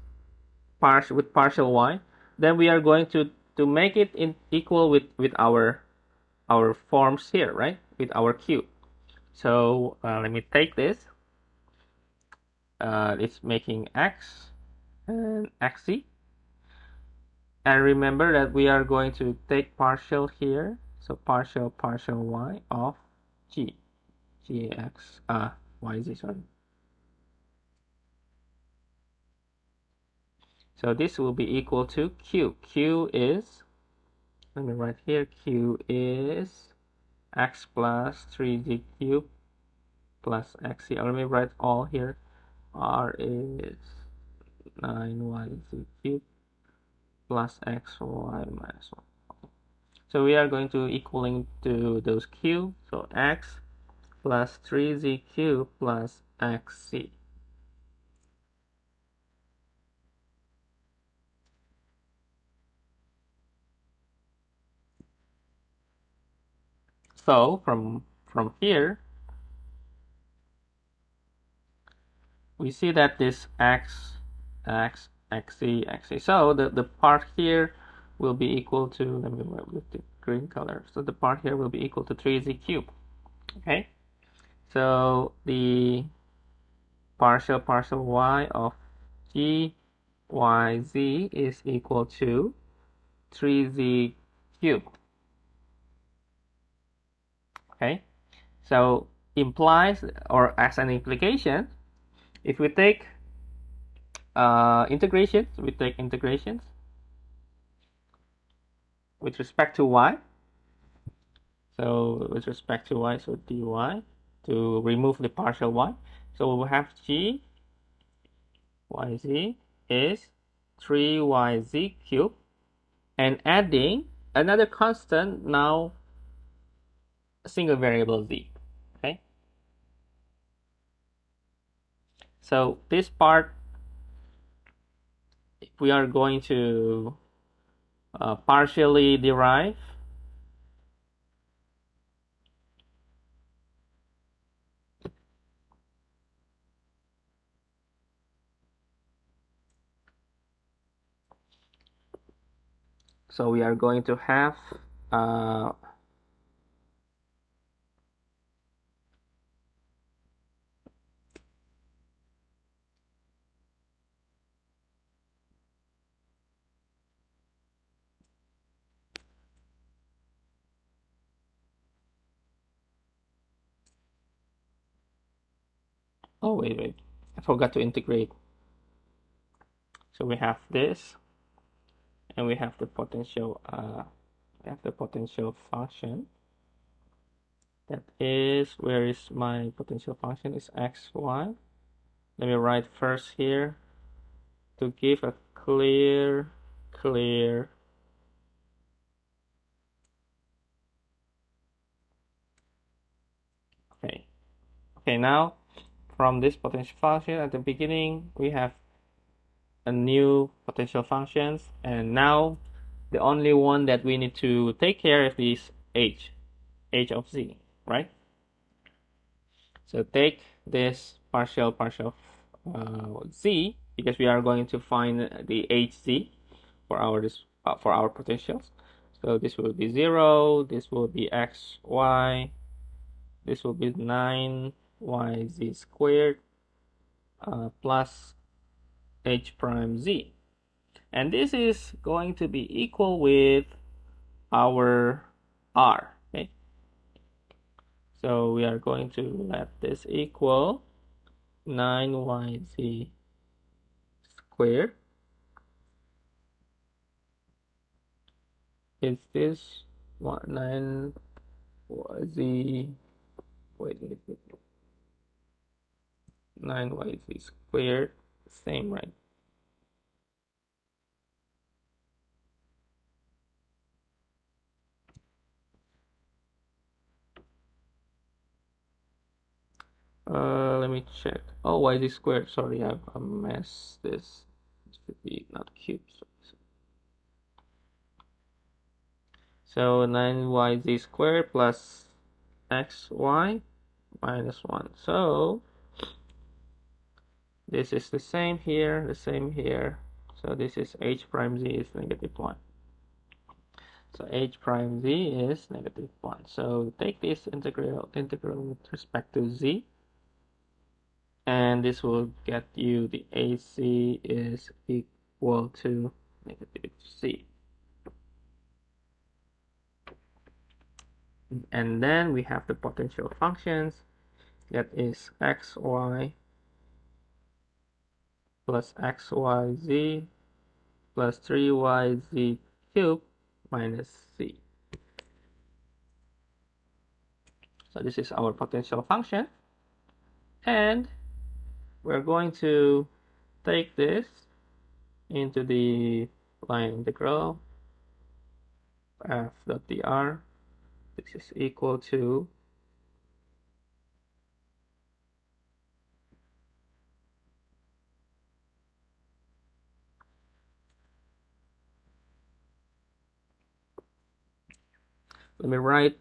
S1: with partial y, then we are going to make it equal with our forms here, right? With our q. So let me take this. it's making x and xz. And remember that we are going to take partial here. So partial y of gx, yz, sorry. So this will be equal to q. Q is, let me write here, q is x plus 3z cubed plus xc. Or let me write all here. R is 9yz cubed plus xy minus 1. So we are going to equaling to those q. So x plus 3z cubed plus xc. So from here, we see that this x, xc, xc. So the part here will be equal to, let me write with the green color. So the part here will be equal to 3z cubed. Okay. So the partial y of g yz is equal to 3z cubed. Okay, so implies, or as an implication, if we take integrations with respect to y. So with respect to y, so dy, to remove the partial y. So we have g yz is 3yz cubed, and adding another constant, now a single variable z. Okay, so this part, if we are going to partially derive, so we are going to have oh wait, I forgot to integrate. So we have this, and we have the potential function. That is, where is my potential function? Is xy. Let me write first here to give a clear. Okay. Okay, now from this potential function at the beginning, we have a new potential functions, and now the only one that we need to take care of is h of z, right? So take this partial z, because we are going to find the hz for our potentials. So this will be 0, this will be xy, this will be 9yz squared plus h prime z. And this is going to be equal with our r. Okay, so we are going to let this equal 9yz squared. Is this 9yz, wait, 9yz squared, same, right? Let me check. Oh, yz squared, sorry, I messed this. It should be not cubes. So 9yz squared plus xy minus 1. So this is the same here, So this is h prime z is -1. So h prime z is -1. So take this integral with respect to z. and this will get you the AC is equal to negative C. And then we have the potential functions, that is xy plus xyz plus 3yz cubed minus C. So this is our potential function, and we're going to take this into the line integral f dot dr. This is equal to let me write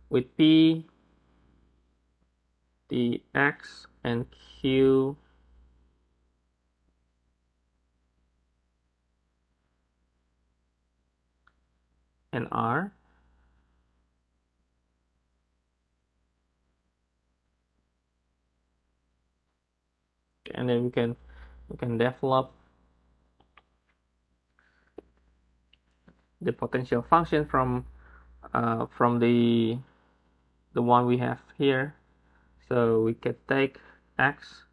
S1: with P the X and Q and R. And then we can develop the potential function from the one we have here. So we can take X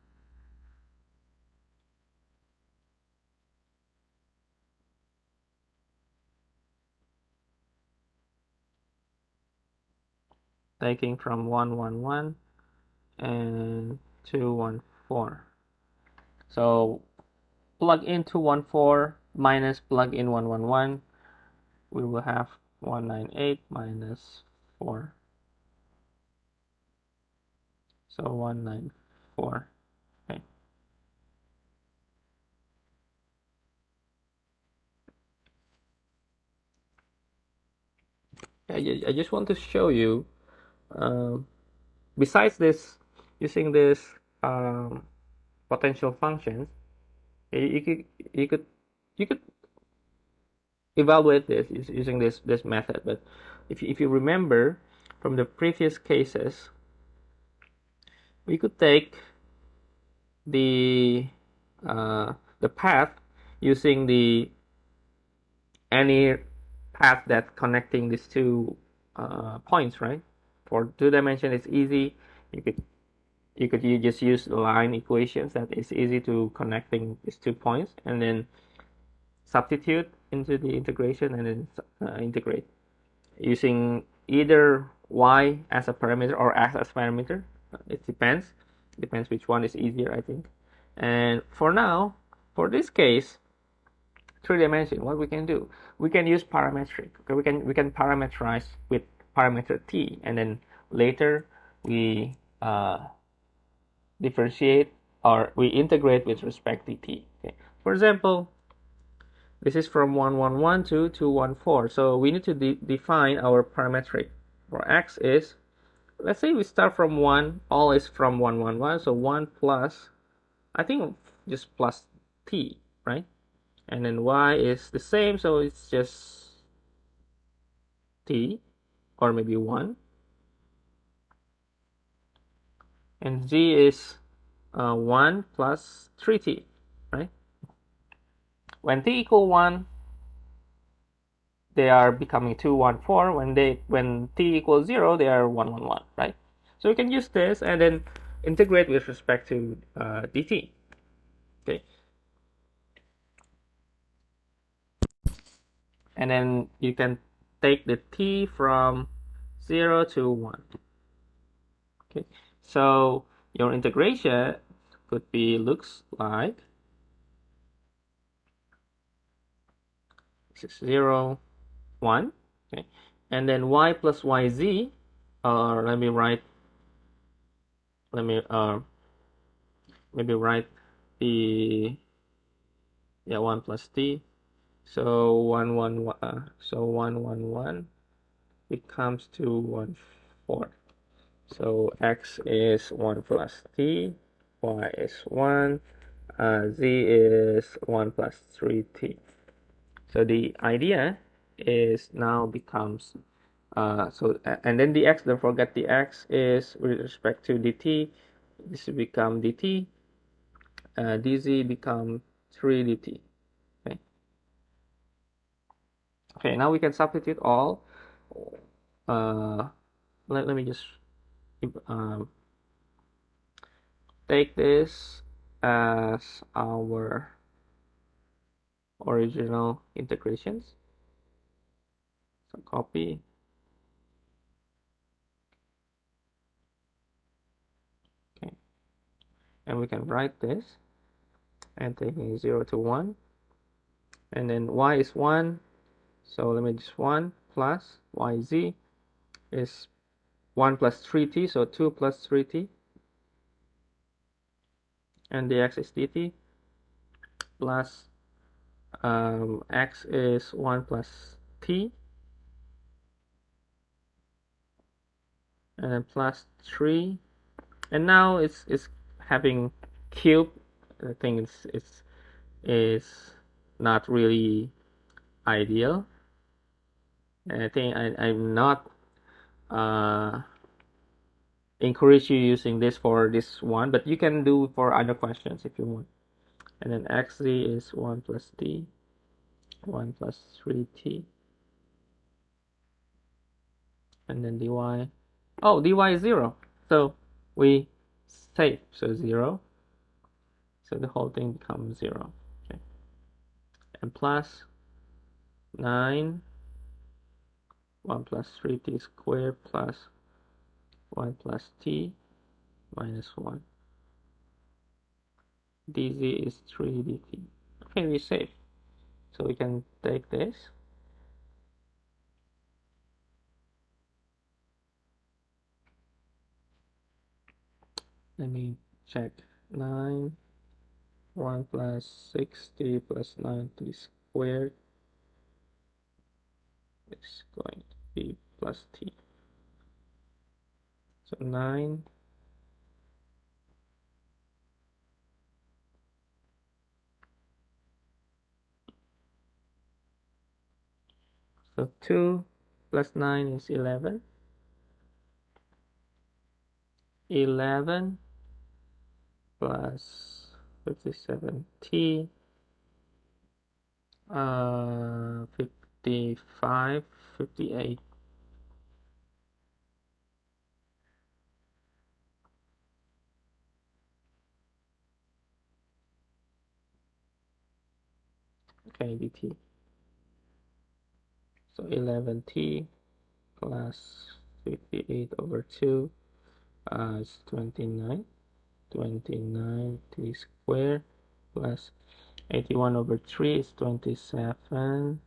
S1: taking from 1, 1, 1 and 2, 1, 4. So plug in 2, 1, 4 minus plug in 1, 1, 1. We will have 198 minus 4. So 194. Okay. I just want to show you, besides this, using this potential functions, you could you could you could evaluate this using this method. But if you remember from the previous cases, we could take the path using the any path that connecting these two points, right? For two dimension, it's easy. You just use the line equations that is easy to connecting these 2 points, and then substitute into the integration, and then integrate using either y as a parameter or x as parameter. It depends which one is easier, I think. And for now, for this case, 3-dimension, what we can do, we can use parametric. Okay, we can parameterize with parameter t, and then later we differentiate or we integrate with respect to t. Okay. For example, this is from 111 to 214. So we need to define our parametric. For x is, let's say we start from 1, all is from 111. So 1 plus, I think just plus t, right? And then y is the same, so it's just t, or maybe 1. And z is 1 plus 3t, right? When t equal 1, they are becoming 214. When t equals 0, they are 111, right? So we can use this and then integrate with respect to dt. Okay. And then you can take the t from 0 to 1. Okay. So your integration could be looks like this is 0, 1. Okay. And then y plus yz, or maybe write the 1 plus t. So 1 1 so 1 1 1 becomes 2 1 4. So x is 1 plus t, y is 1, z is 1 plus 3t. So the idea is now becomes and then the x, don't forget the x is with respect to dt. this will become dt, dz become 3 dt. Okay. Okay, now we can substitute all. Let me just um, take this as our original integrations. So copy. Okay, and we can write this and taking 0 to 1, and then y is 1, so let me just 1 plus yz is 1 plus 3t, so 2 plus 3t, and dx is dt, plus x is 1 plus t, and then plus 3, and now it's having cube. I think it's not really ideal, and I think I'm not encourage you using this for this one, but you can do for other questions if you want. And then xz is 1 plus t, 1 plus 3t, and then dy, oh, dy is 0, so we save, so 0, so the whole thing becomes 0. Okay, and plus 9, 1 plus 3t squared plus 1 plus t minus 1, dz is 3 dt. Okay, we save, so we can take this. Let me check. 9, 1 plus 60 plus 90 squared is going to be plus t. So 9, so 2 plus 9 is 11. 11 plus 57t, 55, 58. Okay, dt. So 11t plus 58 over 2 is 29. 29t squared plus 81 over 3 is 27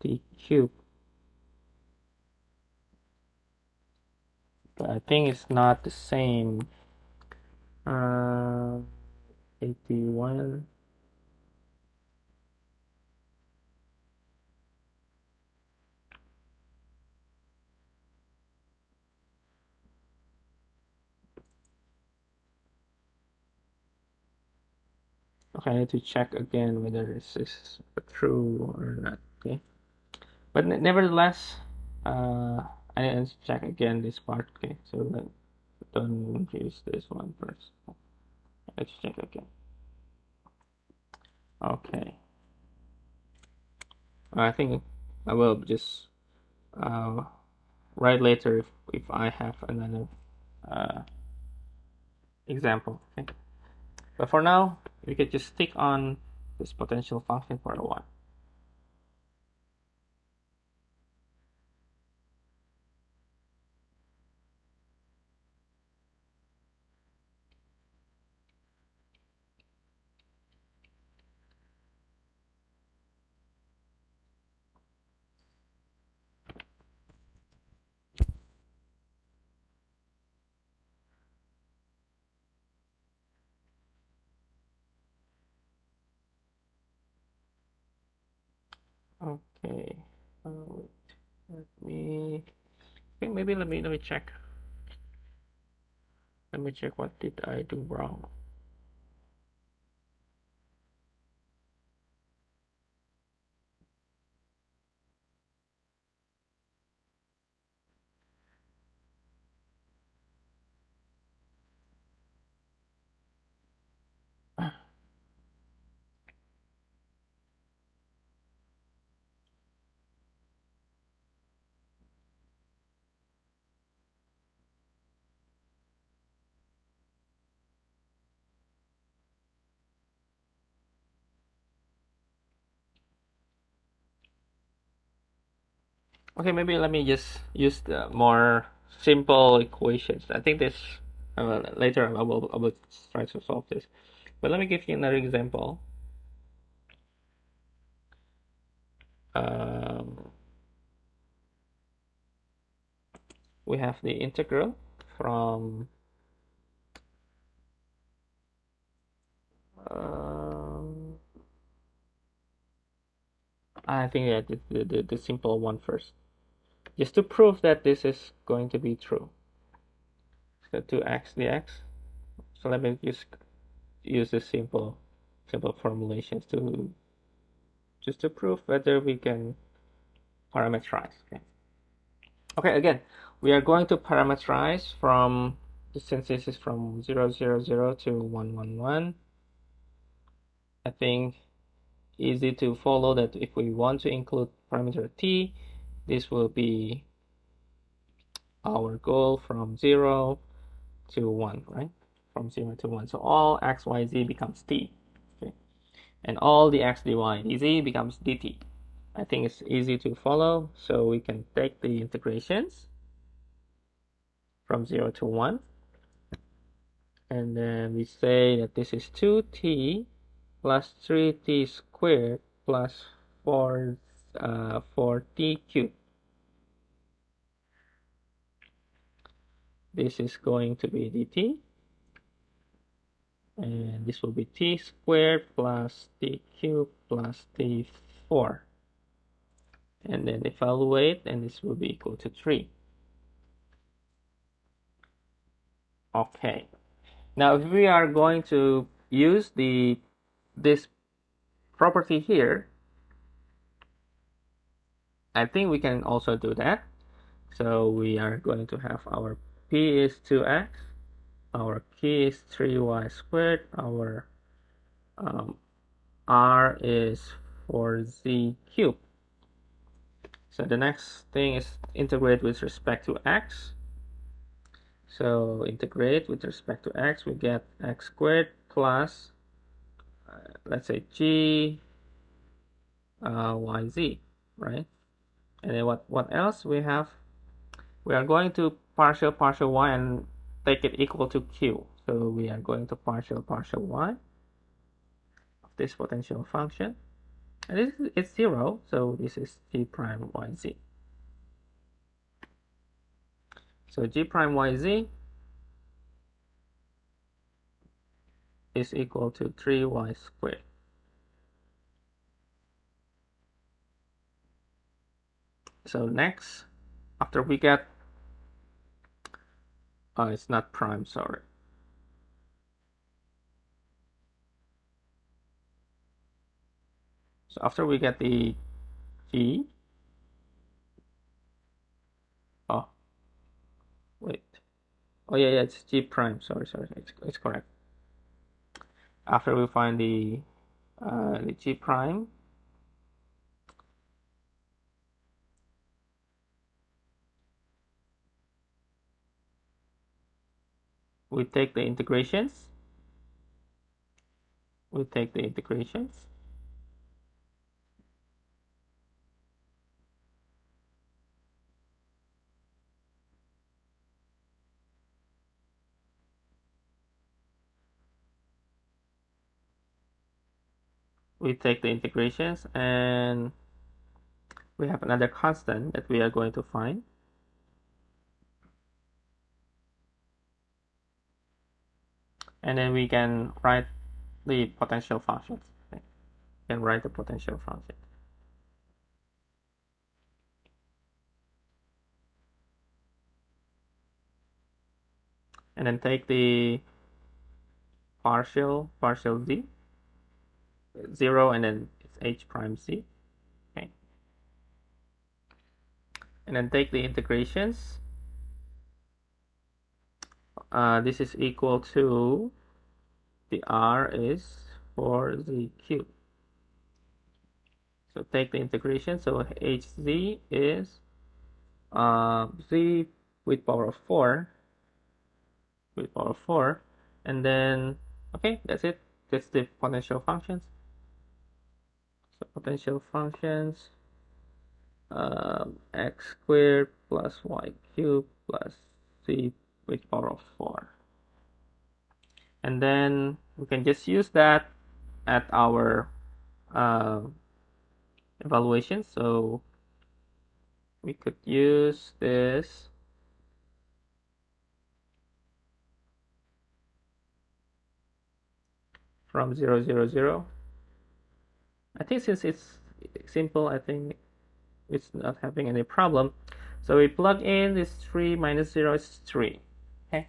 S1: t cubed. But I think it's not the same. 81. Okay, I need to check again whether this is true or not. Okay, but nevertheless, I need to check again this part. Okay, so don't use this one first. Let's check again. Okay, I think I will just write later if I have another example. Okay, but for now, we could just stick on this potential function for a while. Okay, let me. Okay, maybe let me check. Let me check what did I do wrong. Okay, maybe let me just use the more simple equations. I think this later I will try to solve this. But let me give you another example. Um, we have the integral from I think that the simple one first, just to prove that this is going to be true. So 2x dx. So let me just use the simple formulations to just to prove whether we can parameterize. Okay, again, we are going to parameterize from since this is from 0, 0, 0 to 1, 1, 1. I think easy to follow that if we want to include parameter t, this will be our goal from 0 to 1, right? From 0 to 1. So all x, y, z becomes t. Okay. And all the x, dy, dz becomes dt. I think it's easy to follow. So we can take the integrations from 0 to 1. And then we say that this is 2t plus 3t squared plus 4t cubed. This is going to be dt. And this will be t squared plus t cubed plus t4. And then evaluate, and this will be equal to 3. Okay. Now, if we are going to use this property here, I think we can also do that. So we are going to have our p is 2x, our q is 3y squared, our r is 4z cubed. So the next thing is integrate with respect to x. So integrate with respect to x, we get x squared plus, let's say g yz, right? And then what else we have? We are going to partial y and take it equal to q. So we are going to partial y of this potential function. And this is it's 0, so this is g prime yz. So g prime yz is equal to 3y squared. So next, after we get, it's not prime, sorry. So after we get the g, oh, wait. Oh yeah, it's g prime, sorry, it's correct. After we find the g prime, we take the integrations. We take the integrations. We take the integrations, and we have another constant that we are going to find. And then we can write the potential functions. Okay. We can write the potential function. And then take the partial z, 0, and then it's h prime z. Okay. And then take the integrations. This is equal to the r is 4z cubed. So take the integration. So hz is z with power of 4. With power of 4. And then, okay, that's it. That's the potential functions. So potential functions. x squared plus y cubed plus c with power of 4. And then we can just use that at our uh, evaluation. So we could use this from 0, 0, 0. I think since it's simple, I think it's not having any problem. So we plug in this 3 minus 0 is 3. Okay.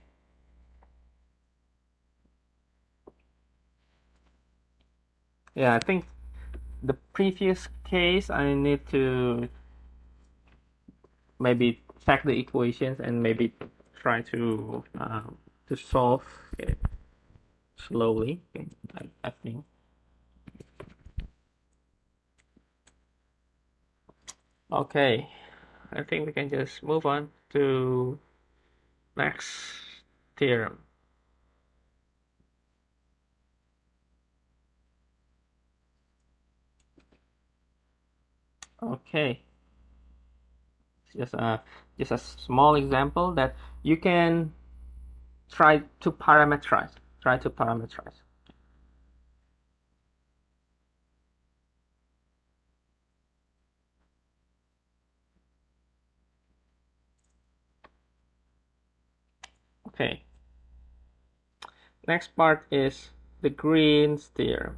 S1: Yeah, I think the previous case I need to maybe check the equations and maybe try to solve it slowly. Okay, I think. Okay, I think we can just move on to next theorem. Okay, just a small example that you can try to parameterize. Try to parameterize. Okay. Next part is the Green's theorem.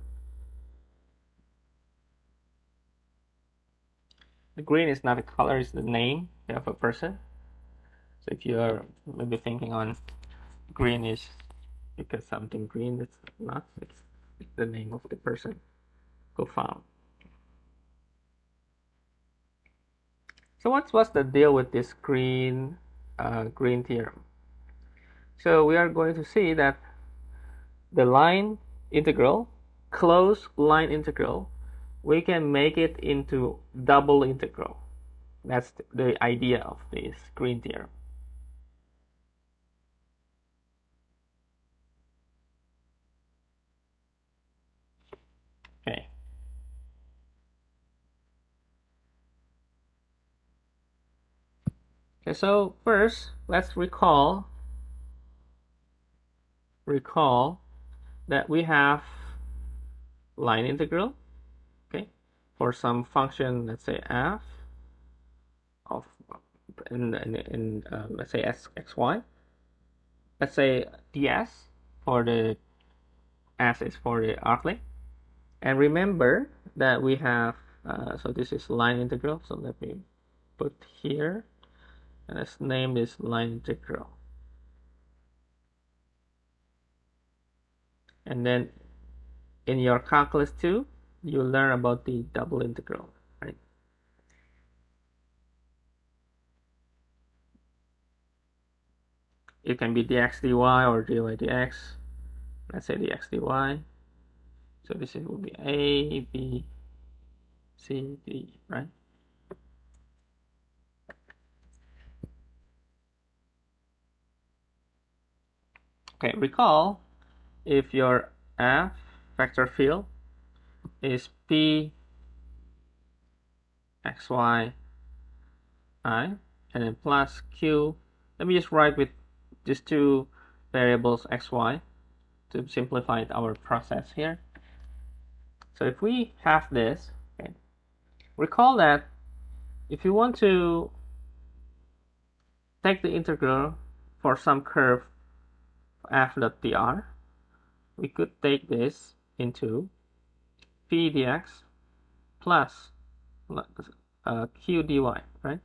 S1: The green is not a color, it's the name of a person. So if you are maybe thinking on green is because something green, it's not. It's the name of the person who found. So what's the deal with this green theorem? So we are going to see that the line integral, closed line integral, we can make it into double integral. That's the idea of this green theorem. Okay. Okay, so first let's recall that we have line integral, okay, for some function, let's say f of in let's say xy. Let's say ds for the s is for the arc length. And remember that we have so this is line integral. So let me put here and let's name this line integral. And then in your calculus 2, you'll learn about the double integral, right? It can be dx dy or dy dx. Let's say dx dy. So this will be a, b, c, d, right? Okay, recall if your f vector field is p xy I and then plus q. Let me just write with these two variables xy to simplify our process here. So if we have this, okay, recall that if you want to take the integral for some curve f.dr, we could take this into p dx plus q dy, right?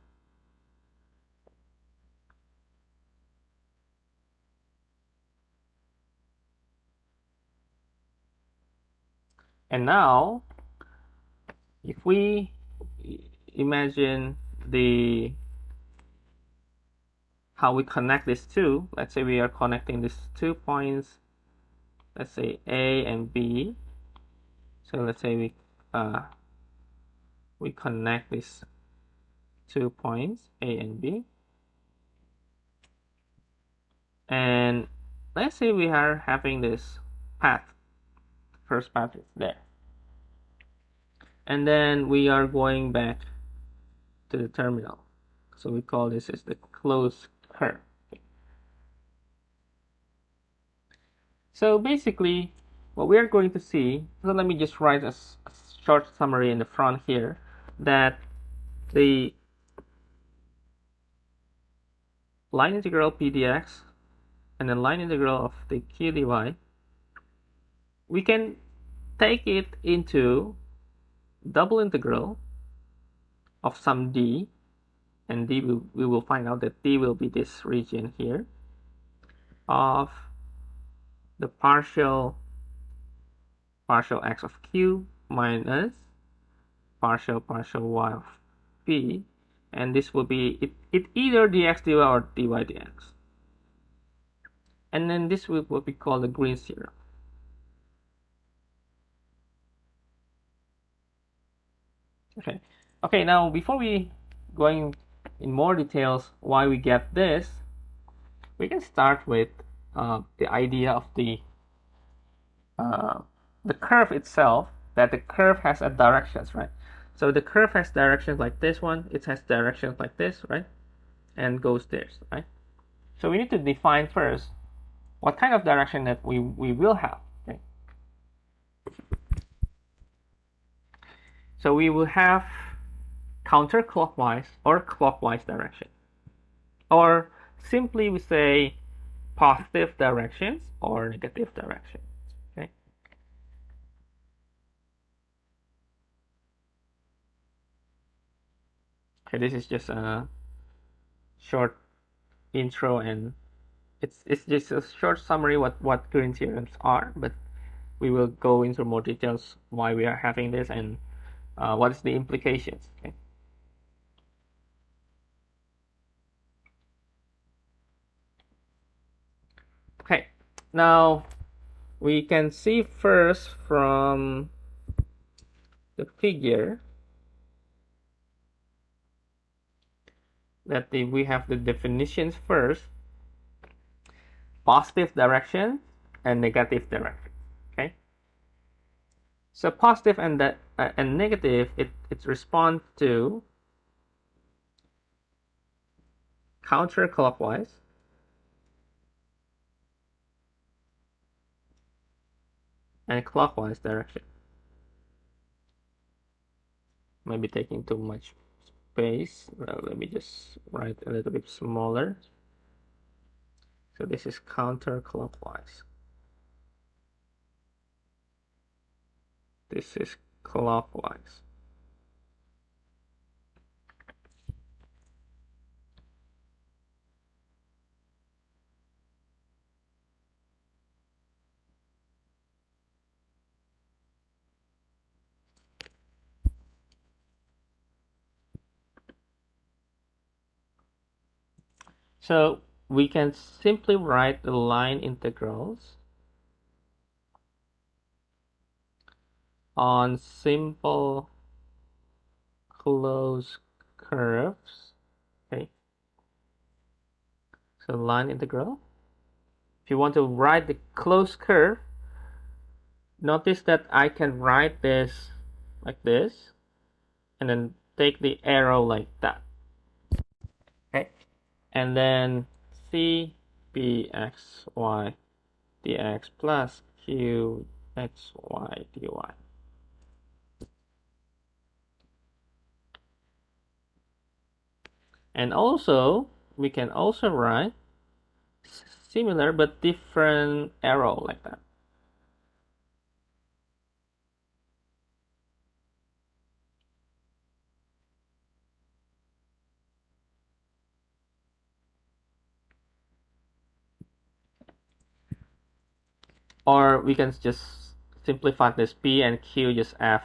S1: And now, if we imagine how we connect these two, let's say we are connecting these 2 points, let's say A and B. So let's say we connect these 2 points A and B, and let's say we are having this path. First path is there, and then we are going back to the terminal. So we call this as the closed curve. So basically, what we are going to see, so let me just write a short summary in the front here, that the line integral p dx and the line integral of the q dy, we can take it into double integral of some d, and d we will find out that d will be this region here, of the partial x of q minus partial y of p, and this will be it either dx dy or dy dx. And then this will be called the Green's theorem. Okay, now before we going in more details why we get this, we can start with the idea of the curve itself, that the curve has a directions, right? So the curve has directions like this one, it has directions like this, right? And goes there, right? So we need to define first what kind of direction that we will have. Okay? So we will have counterclockwise or clockwise direction. Or simply we say positive directions or negative directions. Okay. Okay, this is just a short intro, and it's just a short summary what Green's theorems are, but we will go into more details why we are having this and what is the implications. Okay. Okay, now we can see first from the figure that we have the definitions first, positive direction and negative direction. Okay, so positive and negative, it responds to counterclockwise and clockwise direction. Maybe taking too much space. Let me just write a little bit smaller. So this is counterclockwise. This is clockwise. So we can simply write the line integrals on simple closed curves. Okay. So line integral. If you want to write the closed curve, notice that I can write this like this and then take the arrow like that. Okay. And then c b x y dx plus q x y dy. And also we can also write similar but different arrow like that. Or we can just simplify this p and q, just f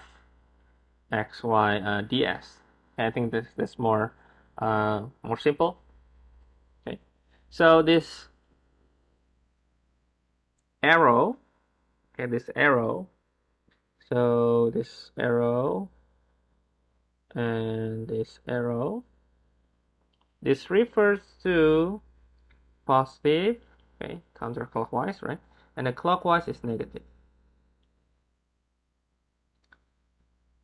S1: x y ds. I think that's more simple. Okay, so this arrow, okay, this arrow, so this arrow and this arrow, this refers to positive, okay, counterclockwise, right? And the clockwise is negative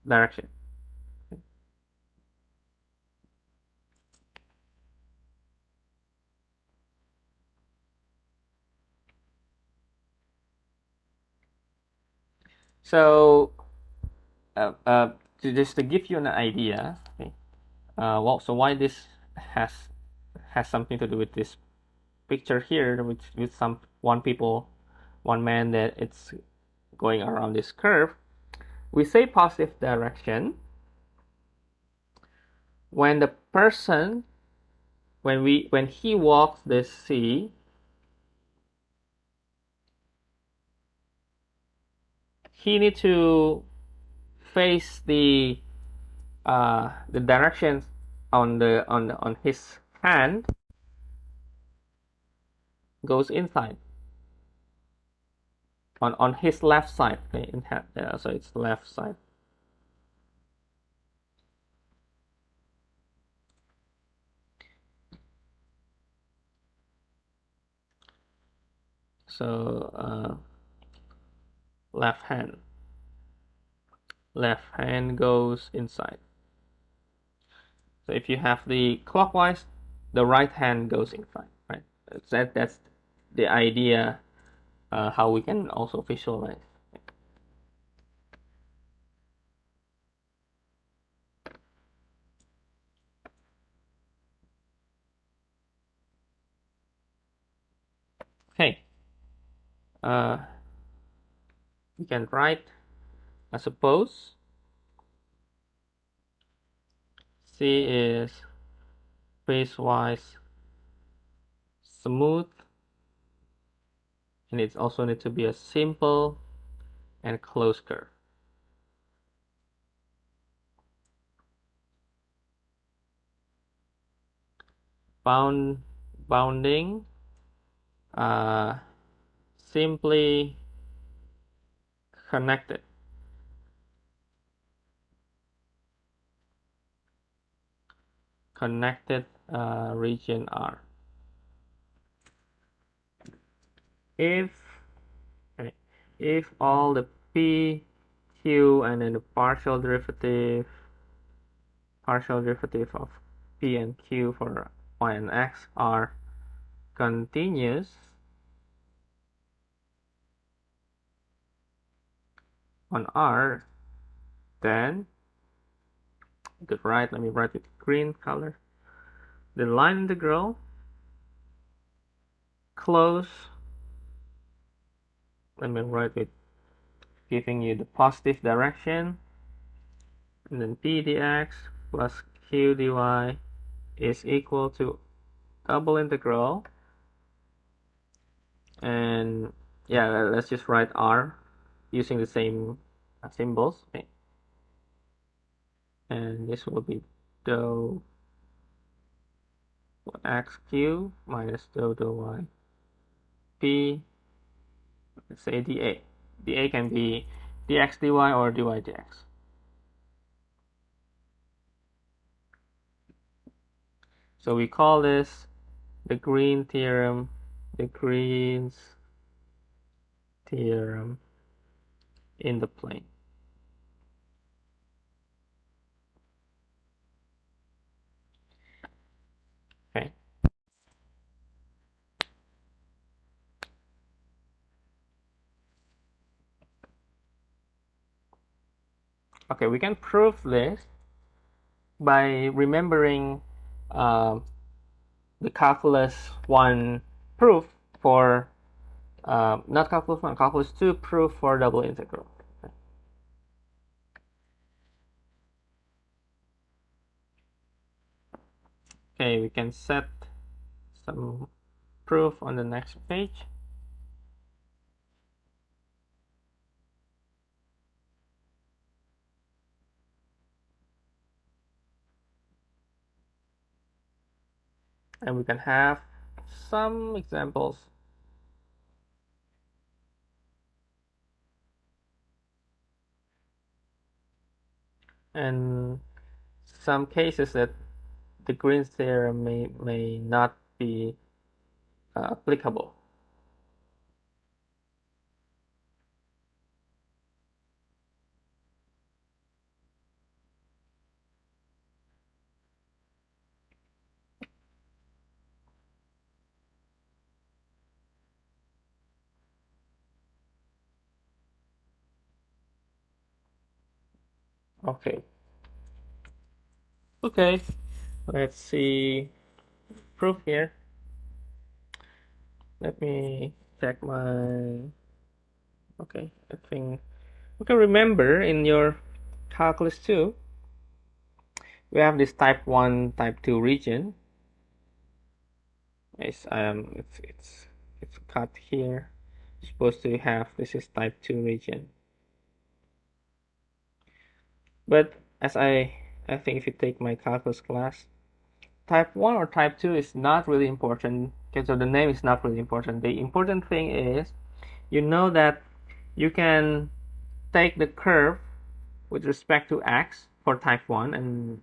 S1: direction. So just to give you an idea, okay, well, so why this has something to do with this picture here, with some one man that it's going around this curve. We say positive direction when the person when he walks this sea, he need to face the directions on his hand goes inside on his left side. Okay, so it's left side. So left hand goes inside. So if you have the clockwise, the right hand goes inside, right? That's the idea, how we can also visualize. Okay, uh, we can write, I suppose C is piecewise smooth, and it also needs to be a simple and closed curve. Bounding, simply connected. Connected region R. If okay, if all the P, Q, and then the partial derivative of P and Q for y and x are continuous, on R, then good, right? Let me write with green color. The line integral close. Let me write with giving you the positive direction, and then P dx plus Q dy is equal to double integral, and yeah, let's just write R using the same symbols. Okay. And this will be dou xq minus dou y p, let's say dA. dA can be dx dy or dy dx. So we call this the Green theorem, the Green's theorem in the plane. Okay. Okay, we can prove this by remembering the calculus 1 proof for not calculus 1, calculus 2 proof for double integral. Okay, we can set some proof on the next page. And we can have some examples. And some cases that the Green's theorem may not be applicable. Okay. Okay, let's see proof here. Let me check my. Okay, I think. Okay, remember in your calculus 2, we have this type 1, type 2 region. It's cut here. Supposed to have this is type 2 region. But as I think if you take my calculus class, type 1 or type 2 is not really important. Okay, so the name is not really important. The important thing is you know that you can take the curve with respect to x for type 1, and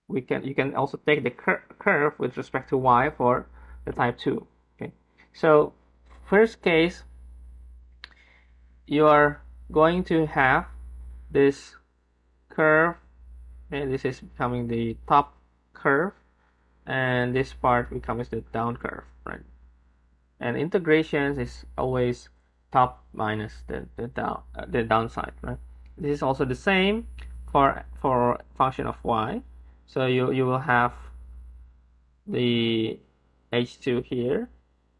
S1: you can also take the curve with respect to y for the type 2. Okay, so first case, you are going to have this curve, and this is becoming the top curve, and this part becomes the down curve, right? And integrations is always top minus the downside, right? This is also the same for function of y. So you will have the h2 here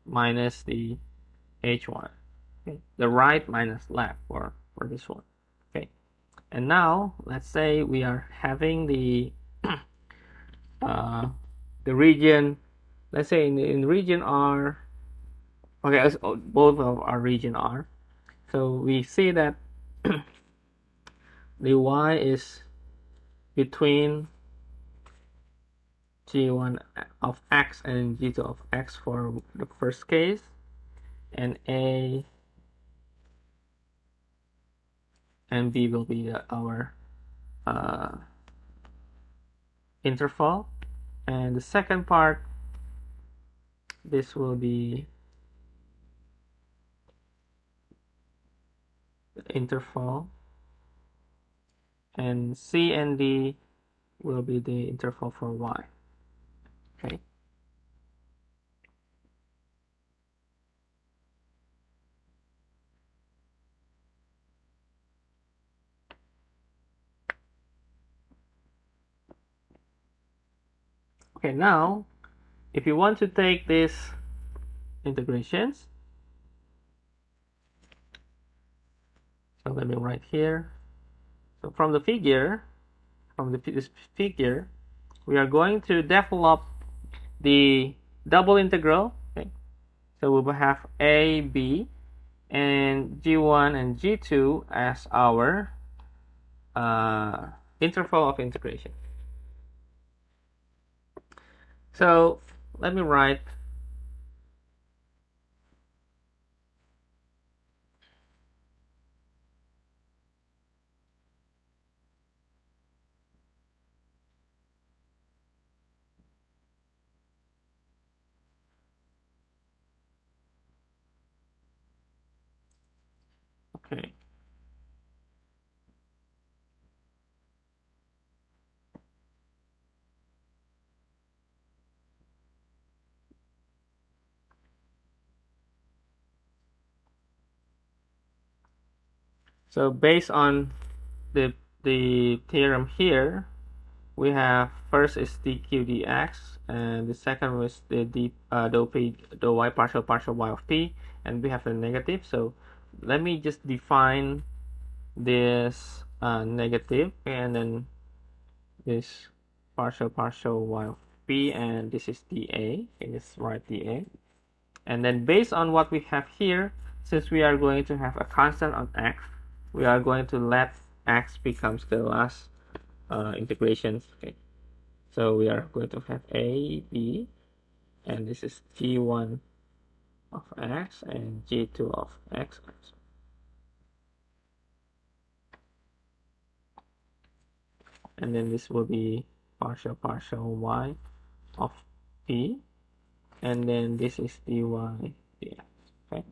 S1: minus the h1. Okay, the right minus left for this one. Okay, and now let's say we are having the the region. Let's say in region R. Okay, both of our region R. So we see that the y is between g1 of x and g2 of x for the first case, and a and b will be our interval, and the second part, this will be the interval, and c and d will be the interval for y. Okay. Okay, now if you want to take these integrations, so let me write here. So from this figure, we are going to develop the double integral. Okay, so we will have a, b, and g1 and g2 as our interval of integration. So let me write okay. So based on the theorem here, we have first is dq dx, and the second was the dou y partial y of p, and we have a negative. So let me just define this negative, and then this partial y of p, and this is dA. Okay, let's write dA. And then based on what we have here, since we are going to have a constant on x, we are going to let x becomes the last integrations. Okay, so we are going to have a, b, and this is g1 of x and g2 of x. And then this will be partial y of p, and then this is dy dx. Okay.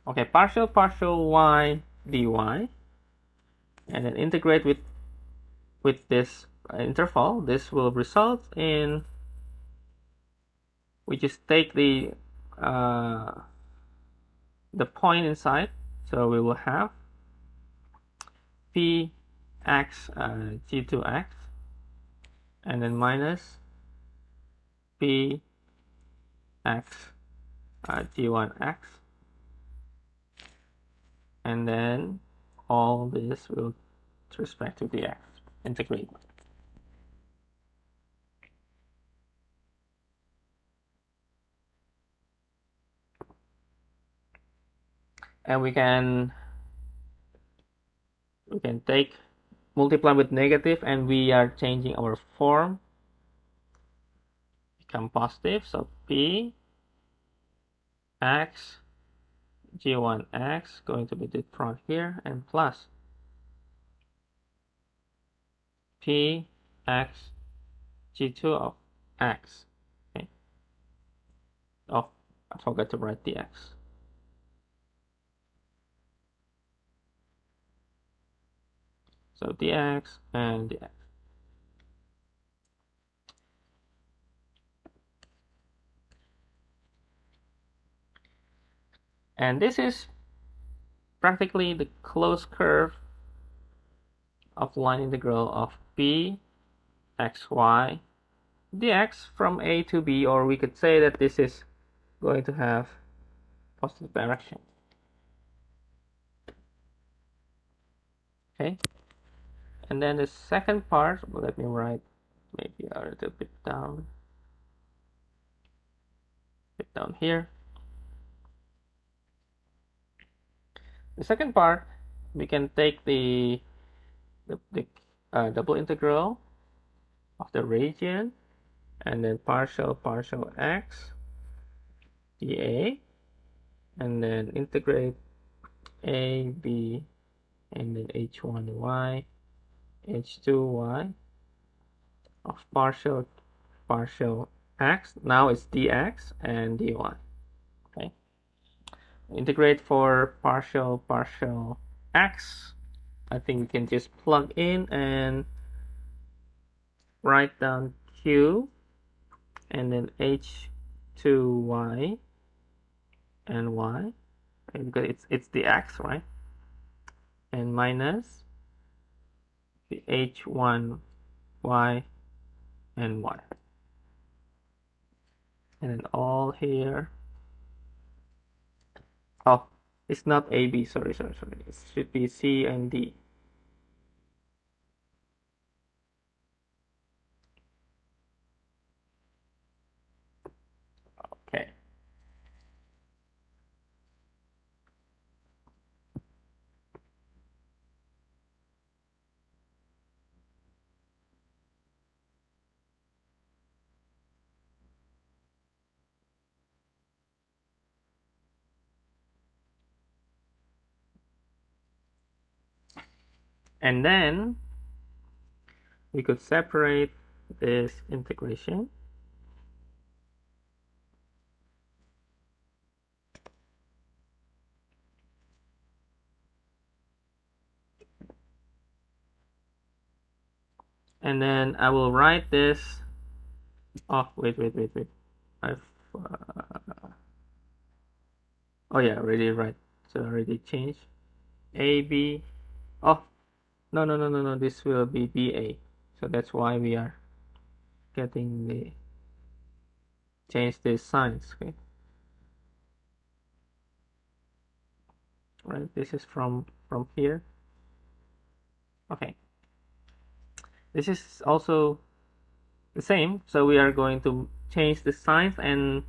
S1: Okay, partial y dy, and then integrate with this interval. This will result in, we just take the the point inside. So we will have px g2x and then minus px g1x, and then all this will with respect to the x integrate. And we can take multiply with negative, and we are changing our form, become positive. So p x g1x going to be the front here, and plus p x g2 of x. Okay. Oh, I forgot to write the x. So dx and dx. And this is practically the closed curve of line integral of p xy dx from a to b, or we could say that this is going to have positive direction. Okay, and then the second part, let me write maybe a little bit down here. The second part, we can take the double integral of the region, and then partial x dA, and then integrate a, b, and then h1y, h2y of partial x. Now it's dx and dy. Okay. Integrate for partial x. I think we can just plug in and write down q, and then h2y and y, okay, because it's the x, right? And minus the h1y and y, and then all here. Oh, it's not a, b, sorry, it should be c and d. Okay. And then we could separate this integration. And then I will write this. Oh, wait. I've oh yeah, already right. So already changed. A, B. Oh, no. This will be BA. So that's why we are getting the change the signs. Okay. Right. This is from here. Okay. This is also the same. So we are going to change the signs, and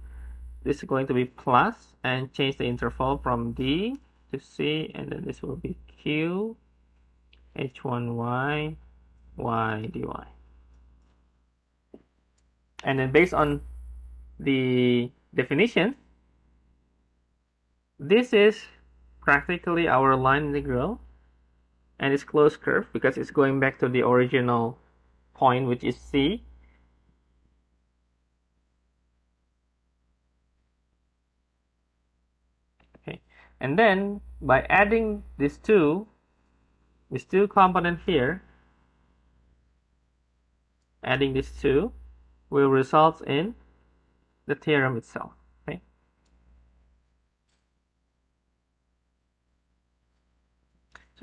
S1: this is going to be plus, and change the interval from D to C, and then this will be Q h1y y dy. And then based on the definition, this is practically our line integral, and it's closed curve because it's going back to the original point, which is C. Okay, and then by adding these two component here, adding these two will result in the theorem itself. Okay,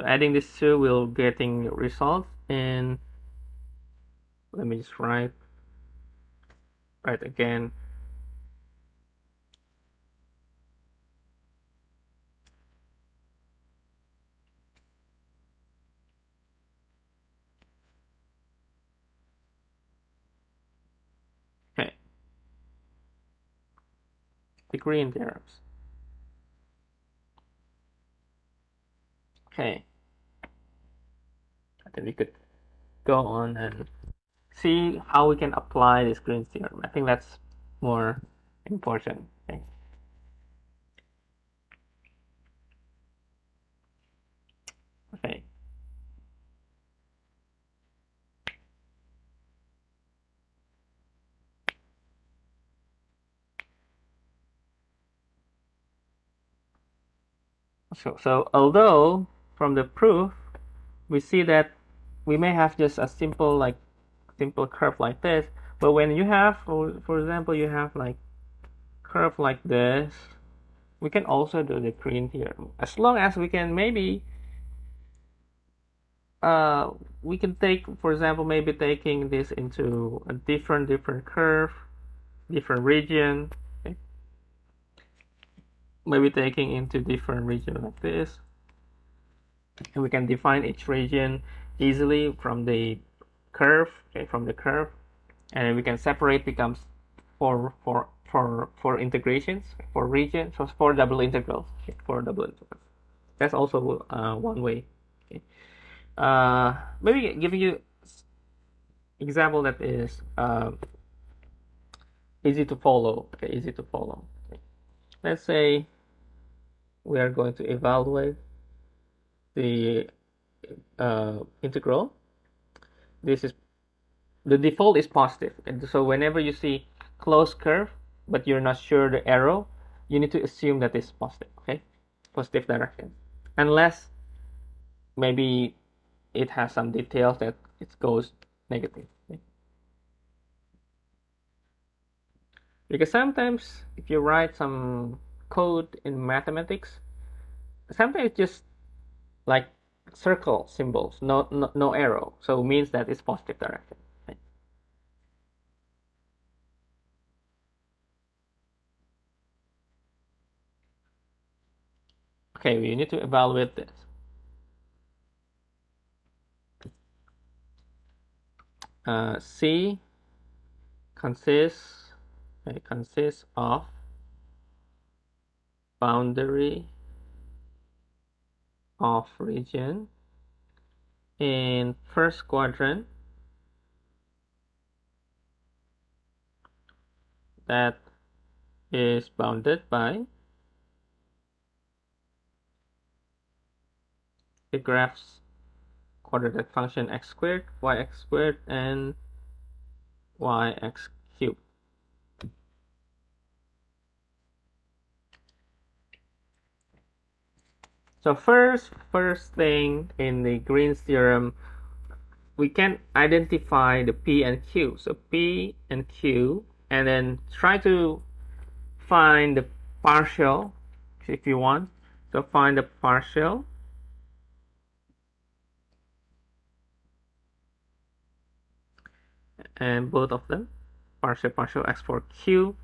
S1: So adding these two will getting results, and let me just write again. Okay, the green theorems. Okay, I think we could go on and see how we can apply this green theorem. I think that's more important. Okay. Okay. So although from the proof we see that we may have just a simple curve like this, but when you have, for example, you have like curve like this, we can also do the green theorem as long as we can maybe we can take, for example, maybe taking this into a different curve, different region. Okay? Maybe taking into different region like this, and we can define each region easily from the curve. Okay, from the curve, and we can separate becomes for integrations for region, so for double integrals. Okay, for double integrals. That's also one way. Okay. Maybe giving you example that is easy to follow. Okay, easy to follow. Okay. Let's say we are going to evaluate the integral. This is the default is positive, and so whenever you see closed curve, but you're not sure the arrow, you need to assume that it's positive. Okay, positive direction, unless maybe it has some details that it goes negative. Okay? Because sometimes if you write some code in mathematics, sometimes it's just like circle symbols, no arrow, so it means that it's positive direction. Okay? Okay, we need to evaluate this. C consists of boundary of region in first quadrant that is bounded by the graph's quadratic function x squared, yx squared, and yx cubed. So first thing in the Green's theorem, we can identify the P and Q. So P and Q, and then try to find the partial if you want. So find the partial and both of them, partial x for Q,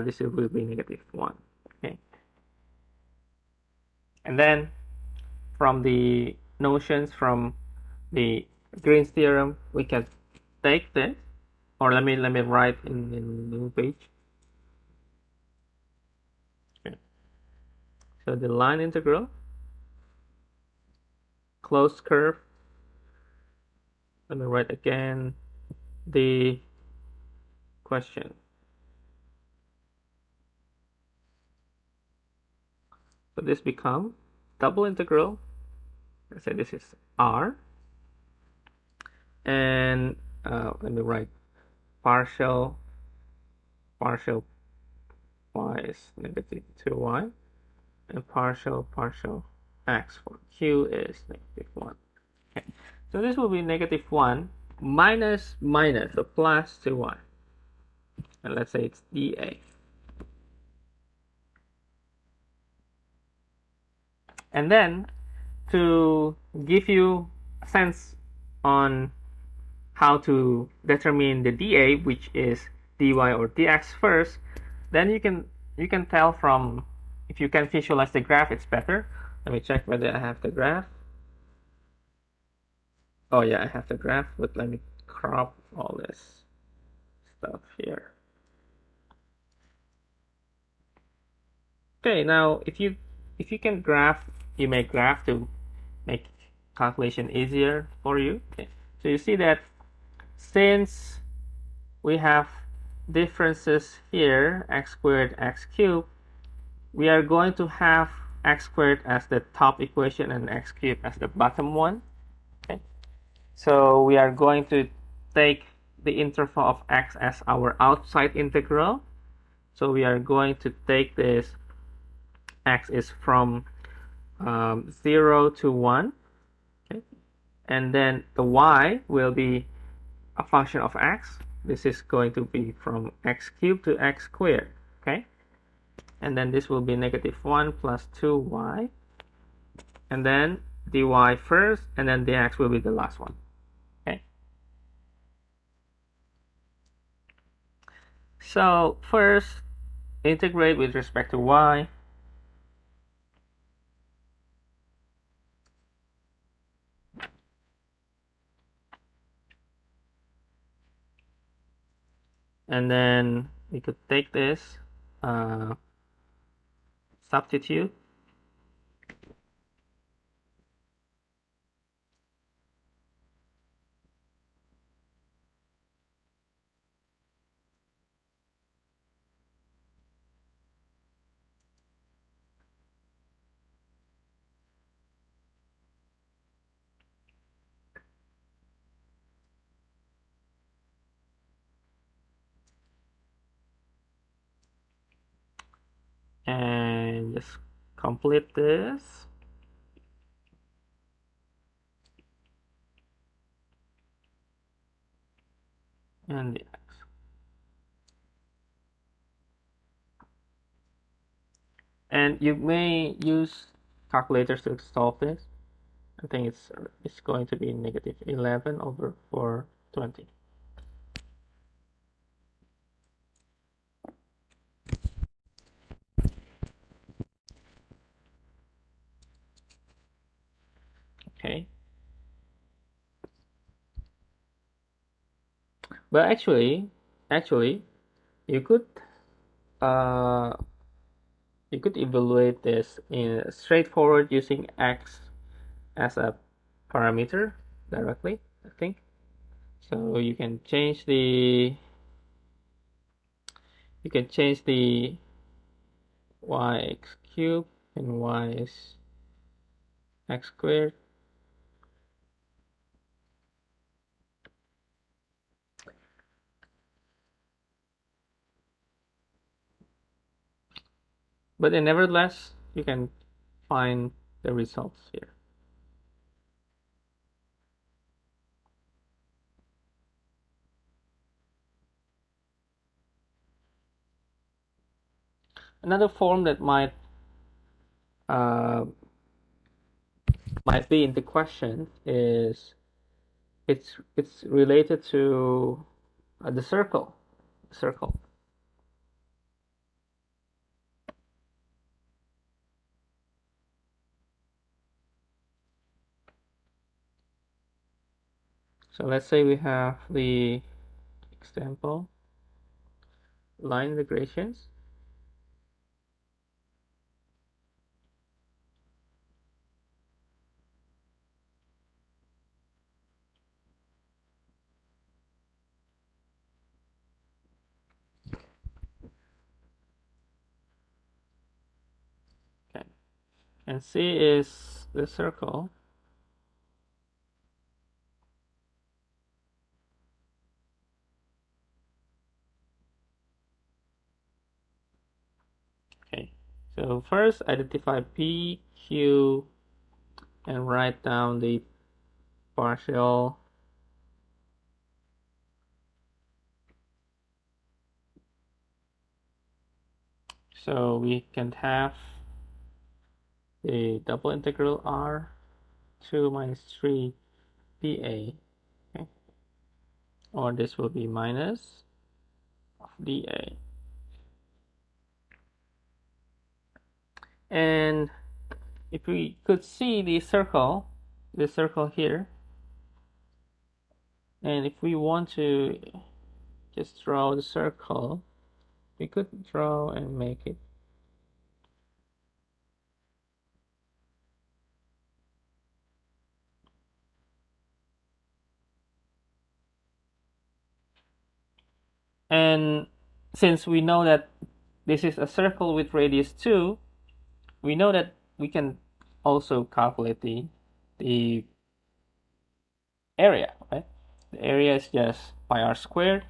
S1: this will be -1. Okay. And then from the notions from the Green's theorem, we can take this, or let me write in the new page. Okay. So the line integral, closed curve. Let me write again the question. So this become double integral. Let's say this is R, and let me write partial y is -2y, and partial x for q is -1. Okay, so this will be -1 minus so plus 2y, and let's say it's dA. And then to give you a sense on how to determine the dA, which is dy or dx first, then you can tell from, if you can visualize the graph, it's better. Let me check whether I have the graph. Oh yeah, I have the graph, but let me crop all this stuff here. Okay, now if you can graph, you may graph to make calculation easier for you. Okay. So you see that since we have differences here, x squared, x cubed, we are going to have x squared as the top equation and x cubed as the bottom one. Okay. So we are going to take the interval of x as our outside integral. So we are going to take this, x is from 0 to 1. Okay. And then the y will be a function of x. This is going to be from x cubed to x squared. Okay. And then this will be -1 plus 2y. And then dy first, and then dx will be the last one. Okay. So first, integrate with respect to y. And then we could take this, substitute. And just complete this. And the x. And you may use calculators to solve this. I think it's going to be -11 over 420. Okay. But actually, you could uh, you could evaluate this in straightforward using x as a parameter directly, I think. So you can change the yx cubed and y is x squared. But then nevertheless, you can find the results here. Another form that uh, might be in the question is it's related to the circle. Circle. So let's say we have the example line integrations. Okay. And C is the circle. Okay. So first identify P, Q, and write down the partial so we can have the double integral R 2 minus 3 dA. Okay. Or this will be minus of dA. And if we could see the circle here, and if we want to just draw the circle, we could draw and make it. And since we know that this is a circle with radius 2, we know that we can also calculate the area, right? The area is just pi r squared,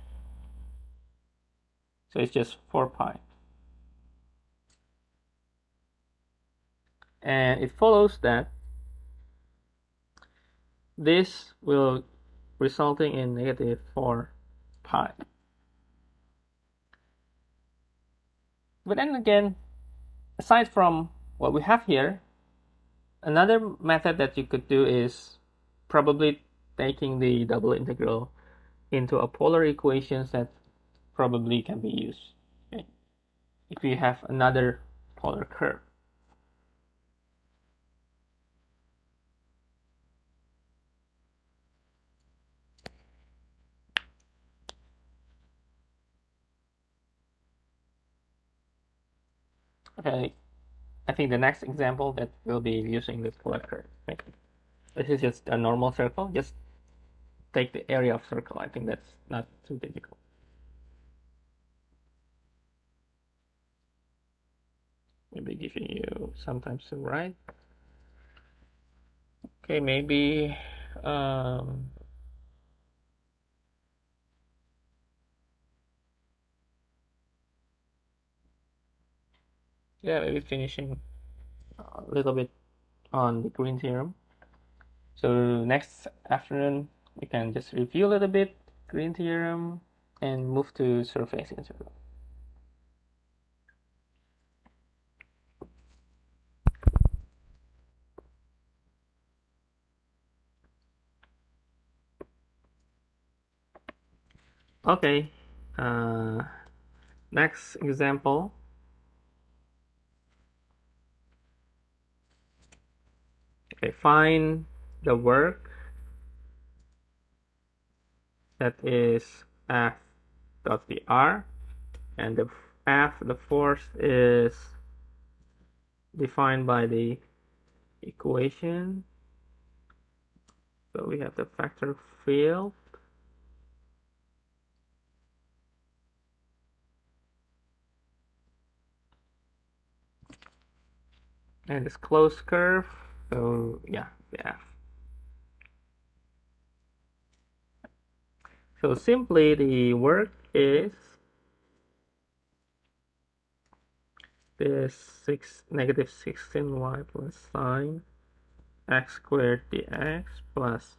S1: so it's just 4 pi. And it follows that this will resulting in negative 4 pi. But then again, aside from what we have here, another method that you could do is probably taking the double integral into a polar equations that probably can be used. Okay? If you have another polar curve. Okay, I think the next example that we'll be using the polar curve. Okay? This is just a normal circle. Just take the area of circle. I think that's not too difficult. Maybe giving you sometimes to write. Okay, maybe yeah, maybe finishing a little bit on the green theorem. So next afternoon we can just review a little bit green theorem and move to surface integral. Okay, next example. Okay, find the work that is F dot VR, and the F, the force, is defined by the equation. So we have the vector field. And this closed curve. So yeah, the F. So simply the work is this negative 16y plus sine x squared dx plus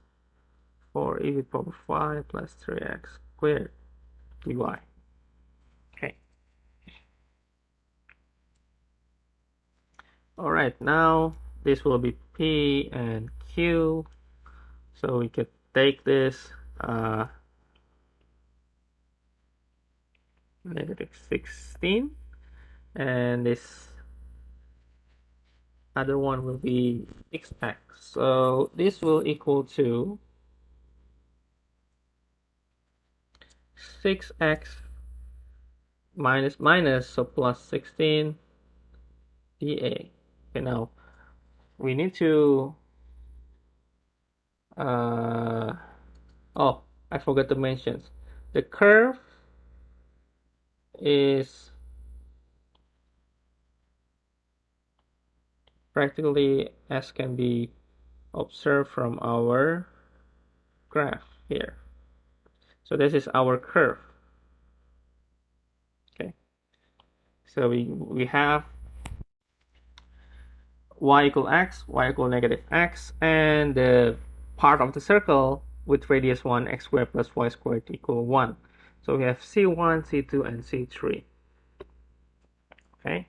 S1: 4e to the power 5 plus 3x squared dy. Okay. Alright, now this will be P and Q. So we could take this negative 16, and this other one will be xx. So this will equal to 6x minus, so plus 16 dA. Okay, now we need to oh, I forgot to mention the curve is practically as can be observed from our graph here. So this is our curve. Okay, so we have y equal x, y equal negative x, and the part of the circle with radius 1, x squared plus y squared equal 1. So we have C1, C2, and C3. Okay.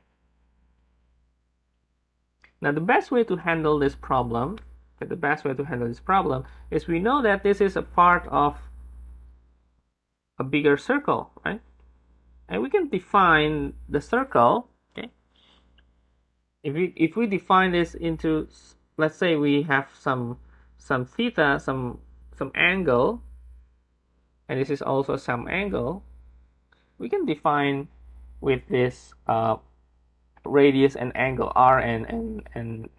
S1: Now the best way to handle this problem Okay, the best way to handle this problem is we know that this is a part of a bigger circle, right? And we can define the circle. Okay, if we define this into, let's say we have some theta, some angle, and this is also some angle, we can define with this radius and angle r and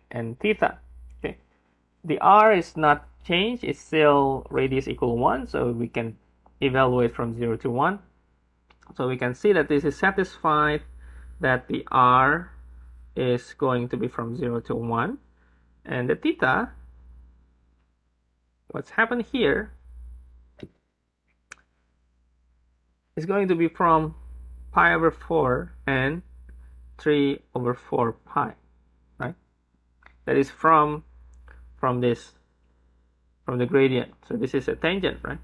S1: theta. Okay, the r is not changed; it's still radius equal 1, so we can evaluate from 0 to 1. So we can see that this is satisfied, that the r is going to be from 0 to 1, and the theta, what's happened here, is going to be from pi over 4 and 3 over 4 pi, right? That is from the gradient. So this is a tangent, right?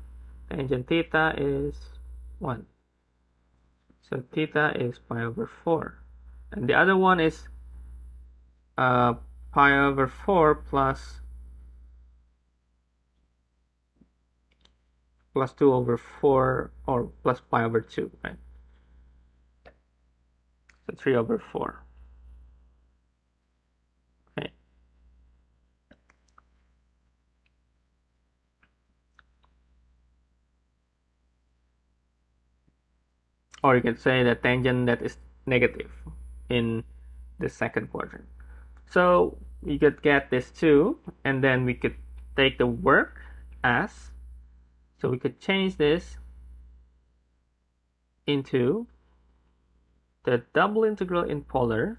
S1: Tangent theta is 1. So theta is pi over 4. And the other one is pi over 4 plus 2 over 4, or plus pi over 2, right? So 3 over 4. Okay. Or you can say the tangent that is negative in the second quadrant. So you could get this 2, and then we could take the work as, so we could change this into the double integral in polar.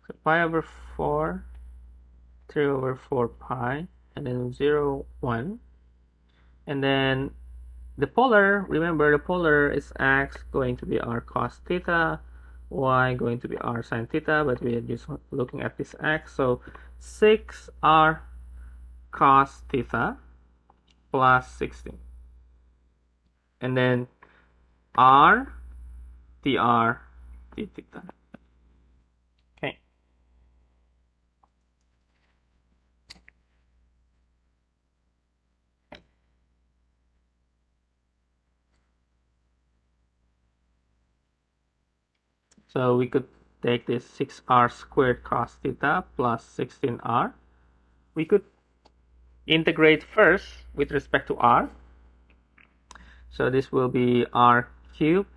S1: So pi over 4, 3 over 4 pi, and then 0, 1. And then the polar, remember the polar is x going to be r cos theta, y going to be r sin theta, but we are just looking at this x. So 6r cos theta plus 16. And then r dr d theta. Okay. So we could take this 6r squared cos theta plus 16r. We could integrate first with respect to r. So this will be r cubed,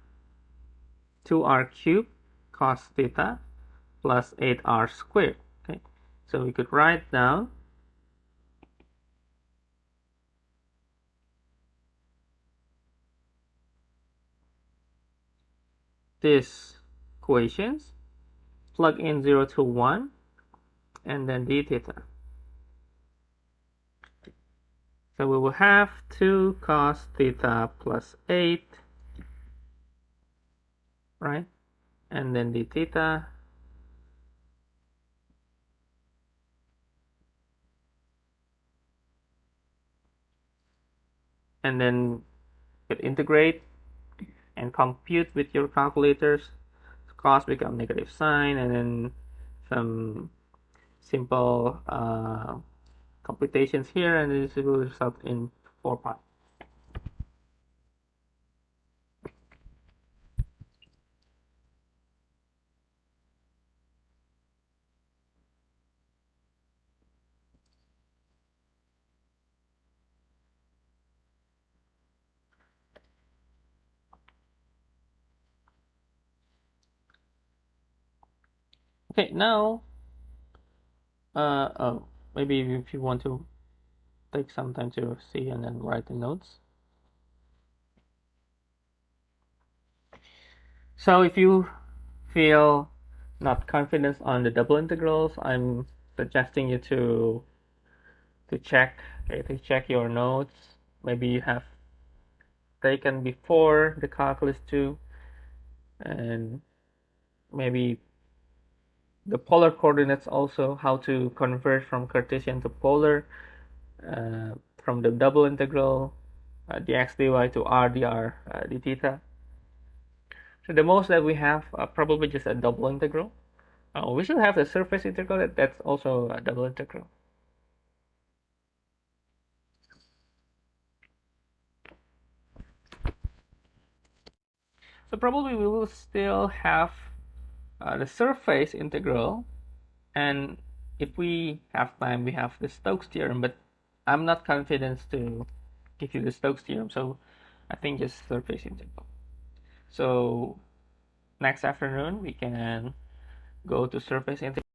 S1: 2r cubed cos theta plus 8r squared. Okay, so we could write down these equations, plug in 0 to 1, and then d theta. So we will have 2 cos theta plus 8, right? And then d theta. And then you integrate and compute with your calculators. Cos become negative sign, and then some simple computations here, and this will result in 4 pi. Okay, now, maybe if you want to take some time to see and then write the notes. So if you feel not confident on the double integrals, I'm suggesting you to check, okay, to check your notes. Maybe you have taken before the calculus 2, and maybe the polar coordinates also, how to convert from Cartesian to polar, from the double integral dx dy to r dr d theta. So the most that we have probably just a double integral, Oh, we should have the surface integral. That's also a double integral. So probably we will still have the surface integral, and if we have time, we have the Stokes theorem. But I'm not confident to give you the Stokes theorem, so I think just surface integral. So next afternoon we can go to surface integral.